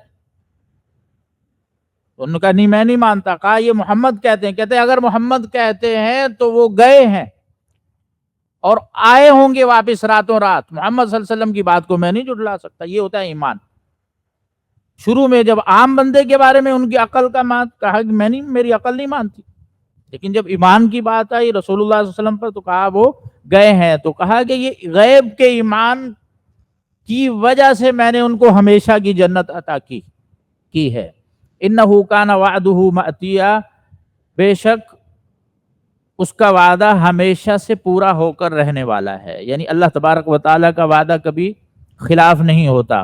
انہوں نے کہا نہیں، میں نہیں مانتا۔ کہا یہ محمد کہتے ہیں۔ کہتے ہیں اگر محمد کہتے ہیں تو وہ گئے ہیں اور آئے ہوں گے واپس راتوں رات، محمد صلی اللہ علیہ وسلم کی بات کو میں نہیں جھٹلا سکتا۔ یہ ہوتا ہے ایمان۔ شروع میں جب عام بندے کے بارے میں ان کی عقل کا مات کہا کہ میں نہیں، میری عقل نہیں مانتی، لیکن جب ایمان کی بات آئی رسول اللہ صلی اللہ علیہ وسلم پر تو کہا وہ گئے ہیں۔ تو کہا کہ یہ غیب کے ایمان کی وجہ سے میں نے ان کو ہمیشہ کی جنت عطا کی ہے۔ انہ کان وعدہ مأتیا، بے شک اس کا وعدہ ہمیشہ سے پورا ہو کر رہنے والا ہے، یعنی اللہ تبارک و تعالیٰ کا وعدہ کبھی خلاف نہیں ہوتا۔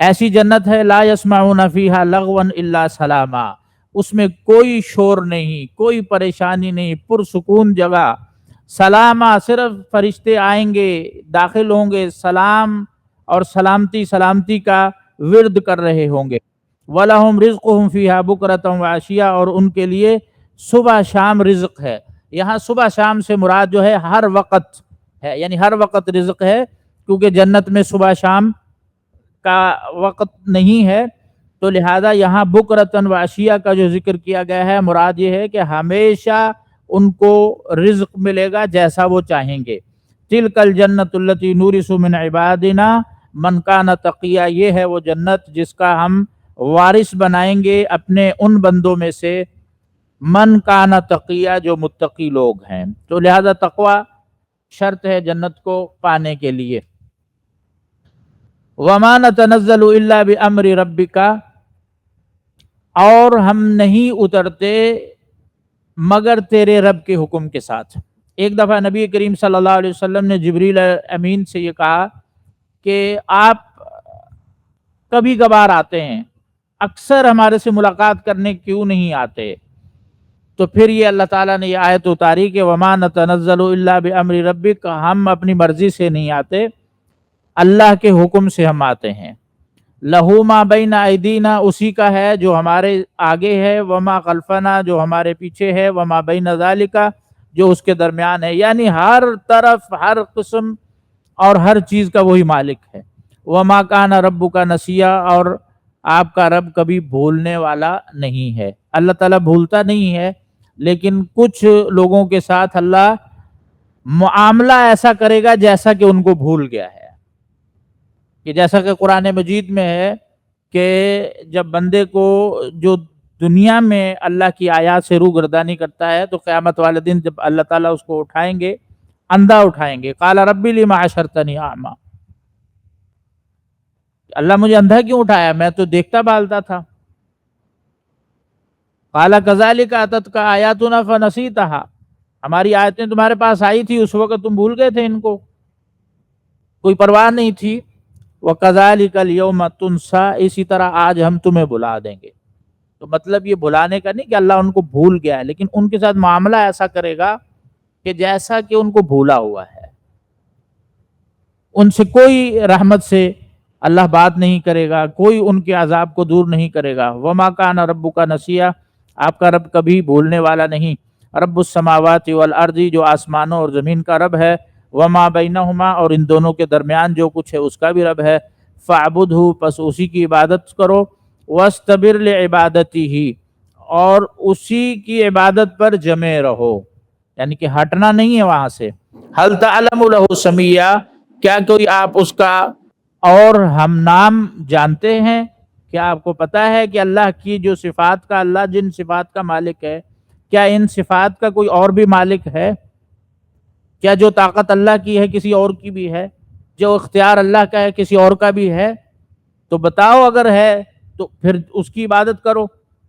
ایسی جنت ہے لا یسمعون فیہا لغوا الا سلاما، اس میں کوئی شور نہیں، کوئی پریشانی نہیں، پرسکون جگہ، سلامہ، صرف فرشتے آئیں گے، داخل ہوں گے، سلام اور سلامتی کا ورد کر رہے ہوں گے۔ وَلَهُمْ رِزْقُهُمْ فِيهَا بُكْرَةً وَعَشِيًّا، اور ان کے لیے صبح شام رزق ہے۔ یہاں صبح شام سے مراد جو ہے ہر وقت ہے، یعنی ہر وقت رزق ہے، کیونکہ جنت میں صبح شام کا وقت نہیں ہے، تو لہذا یہاں بکرتن و عشیہ کا جو ذکر کیا گیا ہے، مراد یہ ہے کہ ہمیشہ ان کو رزق ملے گا جیسا وہ چاہیں گے۔ تلک الجنت التی نورث من عبادنا من کان تقیا، یہ ہے وہ جنت جس کا ہم وارث بنائیں گے اپنے ان بندوں میں سے من کان تقیا، جو متقی لوگ ہیں۔ تو لہذا تقوی شرط ہے جنت کو پانے کے لیے۔ وَمَا نَتَنَزَّلُ إِلَّا بِأَمْرِ رَبِّكَ، اور ہم نہیں اترتے مگر تیرے رب کے حکم کے ساتھ۔ ایک دفعہ نبی کریم صلی اللہ علیہ وسلم نے جبریل امین سے یہ کہا کہ آپ کبھی کبھار آتے ہیں، اکثر ہمارے سے ملاقات کرنے کیوں نہیں آتے؟ تو پھر یہ اللہ تعالیٰ نے یہ آیت اتاری کہ وَمَا نَتَنَزَّلُ إِلَّا بِأَمْرِ رَبِّكَ، ہم اپنی مرضی سے نہیں آتے، اللہ کے حکم سے ہم آتے ہیں۔ لَهُ مَا بَيْنَ أَيْدِينَا، اسی کا ہے جو ہمارے آگے ہے، وَمَا خَلْفَنَا، جو ہمارے پیچھے ہے، وَمَا بَيْنَ ذَلِكَ، جو اس کے درمیان ہے، یعنی ہر طرف، ہر قسم اور ہر چیز کا وہی مالک ہے۔ وَمَا كَانَ رَبُّكَ نَسِيًّا، اور آپ کا رب کبھی بھولنے والا نہیں ہے۔ اللہ تعالیٰ بھولتا نہیں ہے، لیکن کچھ لوگوں کے ساتھ اللہ معاملہ ایسا کرے گا جیسا کہ ان کو بھول گیا ہے، کہ جیسا کہ قرآن مجید میں ہے کہ جب بندے کو جو دنیا میں اللہ کی آیات سے روگردانی کرتا ہے تو قیامت والے دن جب اللہ تعالیٰ اس کو اٹھائیں گے، اندھا اٹھائیں گے، قال ربی لما حشرتنی اعمی، اللہ مجھے اندھا کیوں اٹھایا، میں تو دیکھتا بالتا تھا۔ قال کذالک اتتک آیاتنا فنسیتها، ہماری آیتیں تمہارے پاس آئی تھی، اس وقت تم بھول گئے تھے، ان کو کوئی پرواہ نہیں تھی۔ وَكَذَلِكَ الْيَوْمَ تُنْسَى، اسی طرح آج ہم تمہیں بھلا دیں گے۔ تو مطلب یہ بھلانے کا نہیں کہ اللہ ان کو بھول گیا ہے، لیکن ان کے ساتھ معاملہ ایسا کرے گا کہ جیسا کہ ان کو بھولا ہوا ہے۔ ان سے کوئی رحمت سے اللہ بات نہیں کرے گا، کوئی ان کے عذاب کو دور نہیں کرے گا۔ وَمَا كَانَ رَبُّكَ نَسِيًّا، آپ کا رب کبھی بھولنے والا نہیں۔ رب السماوات والارض، جو آسمانوں اور زمین کا رب ہے، وما بینہما، اور ان دونوں کے درمیان جو کچھ ہے اس کا بھی رب ہے۔ فاعبدہ، پس اسی کی عبادت کرو۔ واستبر لعبادتہ، اور اسی کی عبادت پر جمے رہو، یعنی کہ ہٹنا نہیں ہے وہاں سے۔ حل تعلم لہ سمیہ، کیا کوئی آپ اس کا اور ہم نام جانتے ہیں؟ کیا آپ کو پتا ہے کہ اللہ کی جو صفات کا، اللہ جن صفات کا مالک ہے، کیا ان صفات کا کوئی اور بھی مالک ہے؟ کیا جو طاقت اللہ کی ہے کسی اور کی بھی ہے؟ جو اختیار اللہ کا ہے کسی اور کا بھی ہے؟ تو بتاؤ، اگر ہے تو پھر اس کی عبادت کرو،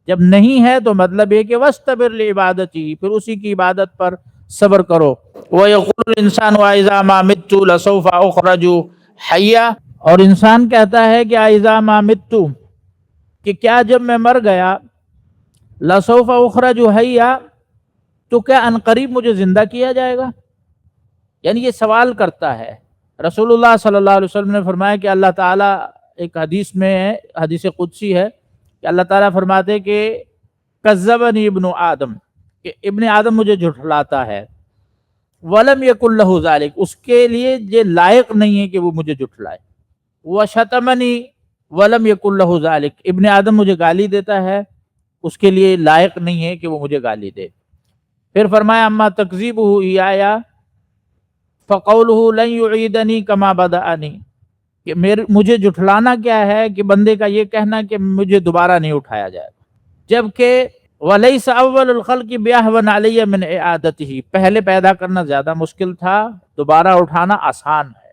جب نہیں ہے تو مطلب یہ کہ وَاسْتَبِرْ لِعِبَادَتِهِ، پھر اسی کی عبادت پر صبر کرو۔ وَيَقُولُ الْإِنسَانُ أَإِذَا مَا مِتُّ لَسَوْفَ أُخْرَجُ حَيًّا، اور انسان کہتا ہے کہ أَإِذَا مَا مِتُّ، کہ کیا جب میں مر گیا، لَسَوْفَ أُخْرَجُ حَيًّا، تو کیا عنقریب مجھے زندہ کیا جائے گا؟ یعنی یہ سوال کرتا ہے۔ رسول اللہ صلی اللہ علیہ وسلم نے فرمایا کہ اللہ تعالیٰ، ایک حدیث میں ہے، حدیث قدسی ہے، کہ اللہ تعالیٰ فرماتے ہیں کہ کذبنی ابن آدم، کہ ابن آدم مجھے جھٹلاتا ہے، ولم یکن لہ ذالک، اس کے لیے یہ لائق نہیں ہے کہ وہ مجھے جھٹلائے، وشتمنی ولم یکن لہ ذالک، ابن آدم مجھے گالی دیتا ہے، اس کے لیے لائق نہیں ہے کہ وہ مجھے گالی دے۔ پھر فرمایا اما تکذیبہ ایایا فقولہ لن یعیدنی کما بدأنی، کہ مجھے جھٹلانا کیا ہے کہ بندے کا یہ کہنا کہ مجھے دوبارہ نہیں اٹھایا جائے گا، جبکہ وَلَيْسَ أَوَّلُ الْخَلْقِ بِأَهْوَنَ عَلَيَّ مِنْ إِعَادَتِهِ، پہلے پیدا کرنا زیادہ مشکل تھا، دوبارہ اٹھانا آسان ہے۔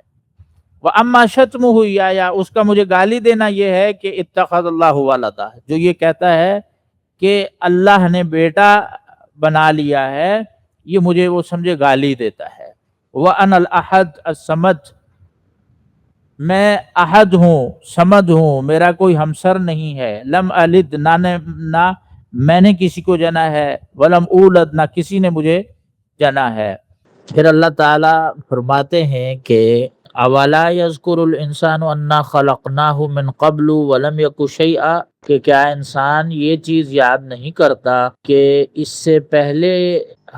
وَأَمَّا شَتْمُهُ إِيَّايَ، اس کا مجھے گالی دینا یہ ہے کہ اتخذ اللہ ولدا، جو یہ کہتا ہے کہ اللہ نے بیٹا بنا لیا ہے، یہ مجھے وہ سمجھے گالی دیتا ہے۔ وَأَنَا الْأَحَدُ الصَّمَدُ، میں احد ہوں، سمد ہوں، میرا کوئی ہمسر نہیں ہے۔ لم الد، نہ میں نے کسی کو جنا ہے، ولم اولد، نہ کسی نے مجھے جنا ہے۔ پھر اللہ تعالیٰ فرماتے ہیں کہ اولا یذکر الانسان انا خلقناہ من قبل ولم یک شیئا، کہ کیا انسان یہ چیز یاد نہیں کرتا کہ اس سے پہلے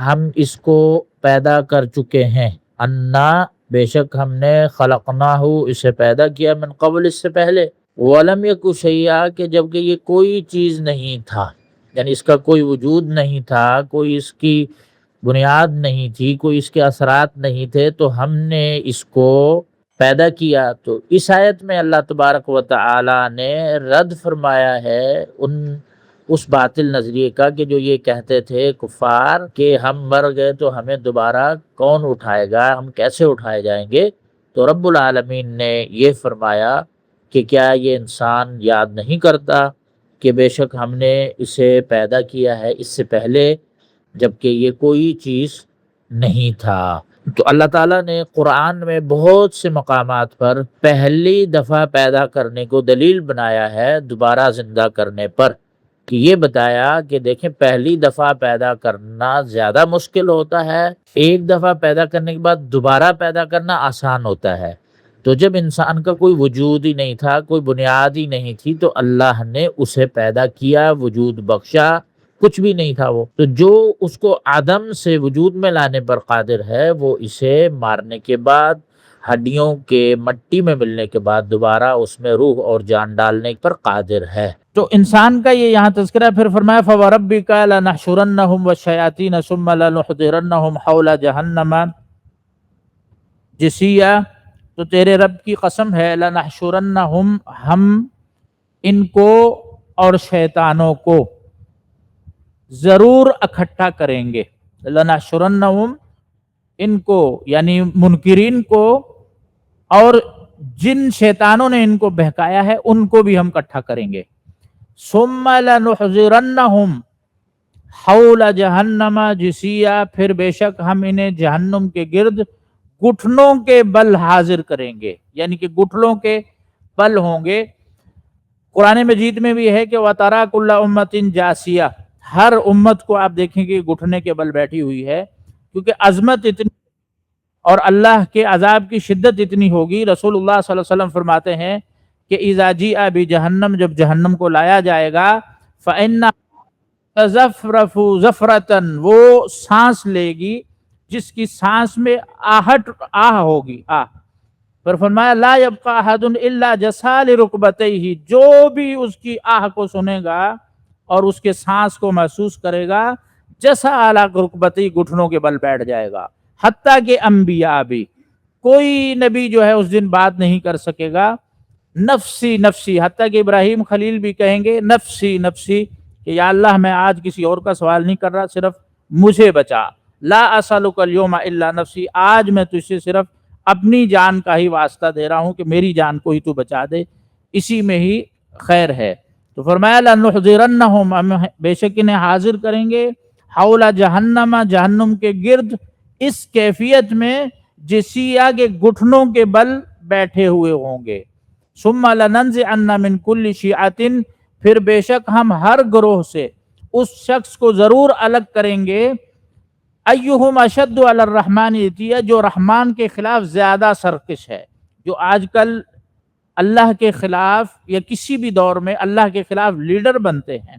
ہم اس کو پیدا کر چکے ہیں۔ انا، بے شک ہم نے، خلقناہ، اسے پیدا کیا، من قبل، اس سے پہلے، ولم یک شیئا، کہ جبکہ یہ کوئی چیز نہیں تھا، یعنی اس کا کوئی وجود نہیں تھا، کوئی اس کی بنیاد نہیں تھی، کوئی اس کے اثرات نہیں تھے، تو ہم نے اس کو پیدا کیا۔ تو اس آیت میں اللہ تبارک و تعالی نے رد فرمایا ہے اس باطل نظریے کا کہ جو یہ کہتے تھے کفار کہ ہم مر گئے تو ہمیں دوبارہ کون اٹھائے گا، ہم کیسے اٹھائے جائیں گے۔ تو رب العالمین نے یہ فرمایا کہ کیا یہ انسان یاد نہیں کرتا کہ بے شک ہم نے اسے پیدا کیا ہے اس سے پہلے، جبکہ یہ کوئی چیز نہیں تھا۔ تو اللہ تعالیٰ نے قرآن میں بہت سے مقامات پر پہلی دفعہ پیدا کرنے کو دلیل بنایا ہے، دوبارہ زندہ کرنے پر، کہ یہ بتایا کہ دیکھیں پہلی دفعہ پیدا کرنا زیادہ مشکل ہوتا ہے، ایک دفعہ پیدا کرنے کے بعد دوبارہ پیدا کرنا آسان ہوتا ہے۔ تو جب انسان کا کوئی وجود ہی نہیں تھا، کوئی بنیاد ہی نہیں تھی، تو اللہ نے اسے پیدا کیا، وجود بخشا، کچھ بھی نہیں تھا وہ، تو جو اس کو عدم سے وجود میں لانے پر قادر ہے، وہ اسے مارنے کے بعد، ہڈیوں کے مٹی میں ملنے کے بعد دوبارہ اس میں روح اور جان ڈالنے پر قادر ہے۔ تو انسان کا یہ یہاں تذکرہ ہے۔ پھر فرمایا فَوَرَبِّكَ لَنَحْشُرَنَّهُمْ وَالشَّيَاطِينَ ثُمَّ لَنُحْضِرَنَّهُمْ حَوْلَ جَهَنَّمَ جِثِيًّا، تو تیرے رب کی قسم ہے، لَنَحْشُرَنَّهُمْ، ہم ان کو اور شیطانوں کو ضرور اکٹھا کریں گے۔ لَنَحْشُرَنَّهُمْ، ان کو یعنی منکرین کو، اور جن شیطانوں نے ان کو بہکایا ہے ان کو بھی ہم اکٹھا کریں گے۔ ثُمَّ لَنُحْضِرَنَّهُمْ حَوْلَ جَهَنَّمَ جِثِيًّا، پھر بے شک ہم انہیں جہنم کے گرد گھٹنوں کے بل حاضر کریں گے، یعنی کہ گھٹنوں کے پل ہوں گے۔ قرآن مجید میں بھی ہے کہ وَتَرَىٰ كُلَّ أُمَّةٍ جَاثِيَةٍ، ہر امت کو آپ دیکھیں گے گھٹنے کے بل بیٹھی ہوئی ہے، کیونکہ عظمت اتنی اور اللہ کے عذاب کی شدت اتنی ہوگی۔ رسول اللہ صلی اللہ علیہ وسلم فرماتے ہیں کہ اذا جیء بجہنم، جب جہنم کو لایا جائے گا، فإن تزفرف زفرتن، وہ سانس لے گی جس کی سانس میں آہ ہوگی، پھر فرمایا لا یبقى احد الا جسا لرکبتیہ، جو بھی اس کی آہ کو سنے گا اور اس کے سانس کو محسوس کرے گا، جسا علی رکبتیہ، گھٹنوں کے بل بیٹھ جائے گا۔ حتیٰ کہ انبیاء بھی، کوئی نبی جو ہے اس دن بات نہیں کر سکے گا، نفسی نفسی، حتیٰ کہ ابراہیم خلیل بھی کہیں گے نفسی نفسی، کہ یا اللہ میں آج کسی اور کا سوال نہیں کر رہا، صرف مجھے بچا، لا اسألک اليوم الا نفسی، آج میں تجھ سے صرف اپنی جان کا ہی واسطہ دے رہا ہوں کہ میری جان کو ہی تو بچا دے، اسی میں ہی خیر ہے۔ تو فرمایا لَنُحْضِرَنَّهُمْ، ہم بے شک انہیں حاضر کریں گے، حول جہنم، جہنم کے گرد، اس کیفیت میں جسیا کے گھٹنوں کے بل بیٹھے ہوئے ہوں گے۔ ثم لننزعن من كل شیعۃ، پھر بے شک ہم ہر گروہ سے اس شخص کو ضرور الگ کریں گے، ایہم اشد علی الرحمن عتیہ، جو رحمان کے خلاف زیادہ سرکش ہے۔ جو آج کل اللہ کے خلاف یا کسی بھی دور میں اللہ کے خلاف لیڈر بنتے ہیں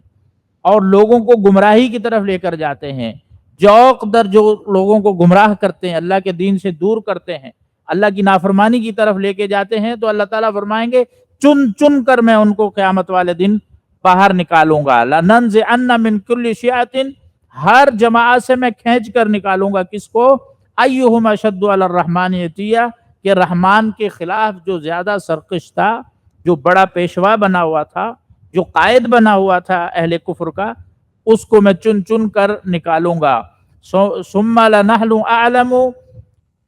اور لوگوں کو گمراہی کی طرف لے کر جاتے ہیں، جوق در جو لوگوں کو گمراہ کرتے ہیں، اللہ کے دین سے دور کرتے ہیں، اللہ کی نافرمانی کی طرف لے کے جاتے ہیں، تو اللہ تعالیٰ فرمائیں گے چن چن کر میں ان کو قیامت والے دن باہر نکالوں گا۔ لَنَنزِعَنَّ مِن كُلِّ شِیعَةٍ، ہر جماعت سے میں کھینچ کر نکالوں گا، کس کو؟ ایہم اشد علی الرحمن عتیہ، کہ رحمان کے خلاف جو زیادہ سرکش تھا، جو بڑا پیشوا بنا ہوا تھا، جو قائد بنا ہوا تھا اہل کفر کا، اس کو میں چن چن کر نکالوں گا۔ ثم لنحن اعلم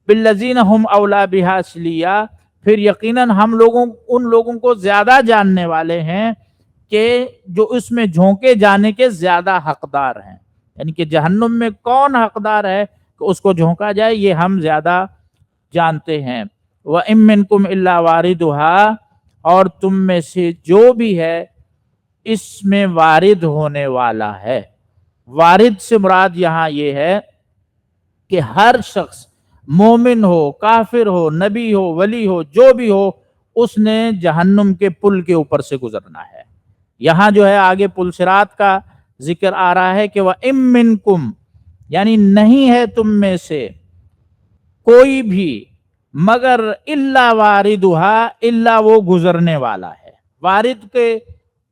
بالذین هم اولی بہا صلیہ، پھر یقیناً ہم ان لوگوں کو زیادہ جاننے والے ہیں کہ جو اس میں جھونکے جانے کے زیادہ حقدار ہیں، یعنی کہ جہنم میں کون حقدار ہے کہ اس کو جھونکا جائے، یہ ہم زیادہ جانتے ہیں۔ وَإِن مِّنكُمْ إِلَّا وَارِدُهَا، اور تم میں سے جو بھی ہے اس میں وارد ہونے والا ہے۔ وارد سے مراد یہاں یہ ہے کہ ہر شخص، مومن ہو، کافر ہو، نبی ہو، ولی ہو، جو بھی ہو، اس نے جہنم کے پل کے اوپر سے گزرنا ہے۔ یہاں جو ہے آگے پل صراط کا ذکر آ رہا ہے کہ وَإِن مِّنكُمْ، یعنی نہیں ہے تم میں سے کوئی بھی مگر الا واردھا، الا وہ گزرنے والا ہے۔ وارد کے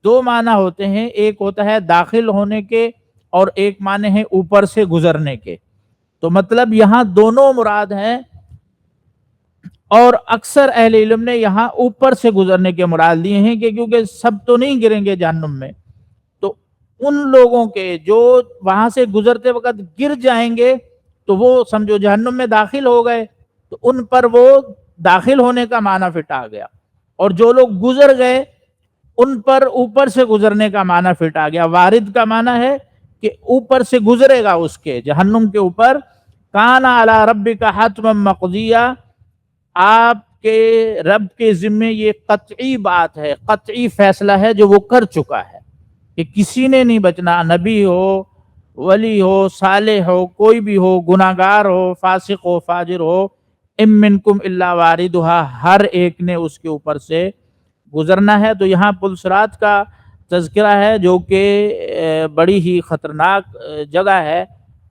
دو معنی ہوتے ہیں، ایک ہوتا ہے داخل ہونے کے اور ایک معنی ہے اوپر سے گزرنے کے، تو مطلب یہاں دونوں مراد ہیں، اور اکثر اہل علم نے یہاں اوپر سے گزرنے کے مراد لیے ہیں کہ کیونکہ سب تو نہیں گریں گے جہنم میں، تو ان لوگوں کے جو وہاں سے گزرتے وقت گر جائیں گے تو وہ سمجھو جہنم میں داخل ہو گئے، تو ان پر وہ داخل ہونے کا معنی فٹ آ گیا، اور جو لوگ گزر گئے ان پر اوپر سے گزرنے کا معنی فٹ آ گیا۔ وارد کا معنی ہے کہ اوپر سے گزرے گا، اس کے جہنم کے اوپر۔ کان علی ربک حتما مقضیہ، آپ کے رب کے ذمے یہ قطعی بات ہے، قطعی فیصلہ ہے جو وہ کر چکا ہے کہ کسی نے نہیں بچنا، نبی ہو، ولی ہو، صالح ہو، کوئی بھی ہو، گناہگار ہو، فاسق ہو، فاجر ہو، ام منکم الا واردھا، ہر ایک نے اس کے اوپر سے گزرنا ہے۔ تو یہاں پل صراط کا تذکرہ ہے جو کہ بڑی ہی خطرناک جگہ ہے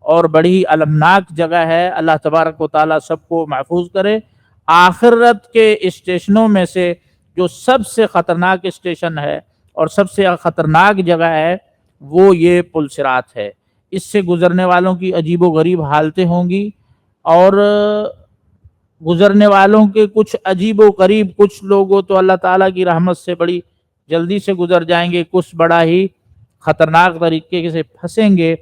اور بڑی ہی المناک جگہ ہے۔ اللہ تبارک و تعالیٰ سب کو محفوظ کرے۔ آخرت کے اسٹیشنوں میں سے جو سب سے خطرناک اسٹیشن ہے اور سب سے خطرناک جگہ ہے وہ یہ پل صراط ہے۔ اس سے گزرنے والوں کی عجیب و غریب حالتیں ہوں گی، اور گزرنے والوں کے کچھ عجیب و غریب، کچھ لوگوں تو اللہ تعالیٰ کی رحمت سے بڑی جلدی سے گزر جائیں گے، کچھ بڑا ہی خطرناک طریقے سے پھنسیں گے۔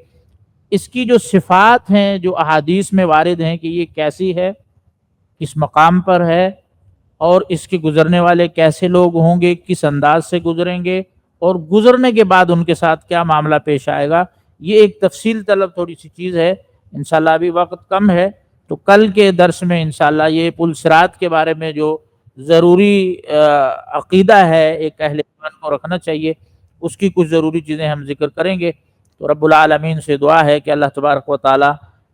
اس کی جو صفات ہیں جو احادیث میں وارد ہیں کہ یہ کیسی ہے، کس مقام پر ہے، اور اس کے گزرنے والے کیسے لوگ ہوں گے، کس انداز سے گزریں گے، اور گزرنے کے بعد ان کے ساتھ کیا معاملہ پیش آئے گا، یہ ایک تفصیل طلب تھوڑی سی چیز ہے۔ انشاءاللہ ابھی وقت کم ہے، تو کل کے درس میں انشاءاللہ یہ پل صراط کے بارے میں جو ضروری عقیدہ ہے ایک اہل ایمان کو رکھنا چاہیے، اس کی کچھ ضروری چیزیں ہم ذکر کریں گے۔ تو رب العالمین سے دعا ہے کہ اللہ تبارک و تعالی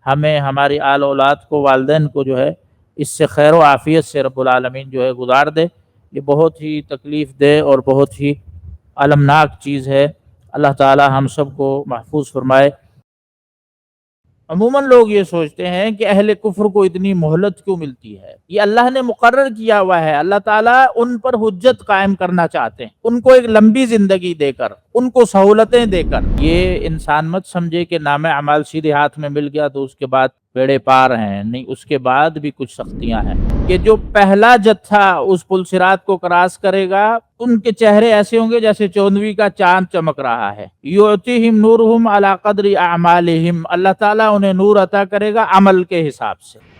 ہمیں، ہماری آل اولاد کو، والدین کو جو ہے اس سے خیر و عافیت سے رب العالمین جو ہے گزار دے۔ یہ بہت ہی تکلیف دہ اور بہت ہی المناک چیز ہے، اللہ تعالی ہم سب کو محفوظ فرمائے۔ عموماً لوگ یہ سوچتے ہیں کہ اہل کفر کو اتنی مہلت کیوں ملتی ہے؟ یہ اللہ نے مقرر کیا ہوا ہے، اللہ تعالیٰ ان پر حجت قائم کرنا چاہتے ہیں، ان کو ایک لمبی زندگی دے کر، ان کو سہولتیں دے کر۔ یہ انسان مت سمجھے کہ نام اعمال سیدھے ہاتھ میں مل گیا تو اس کے بعد بیڑے پار ہیں، نہیں، اس کے بعد بھی کچھ سختیاں ہیں۔ کہ جو پہلا جتھا اس پل صراط کو کراس کرے گا، ان کے چہرے ایسے ہوں گے جیسے 14ویں کا چاند چمک رہا ہے۔ یعطیہم نورہم علی قدر اعمالہم، اللہ تعالیٰ انہیں نور عطا کرے گا عمل کے حساب سے۔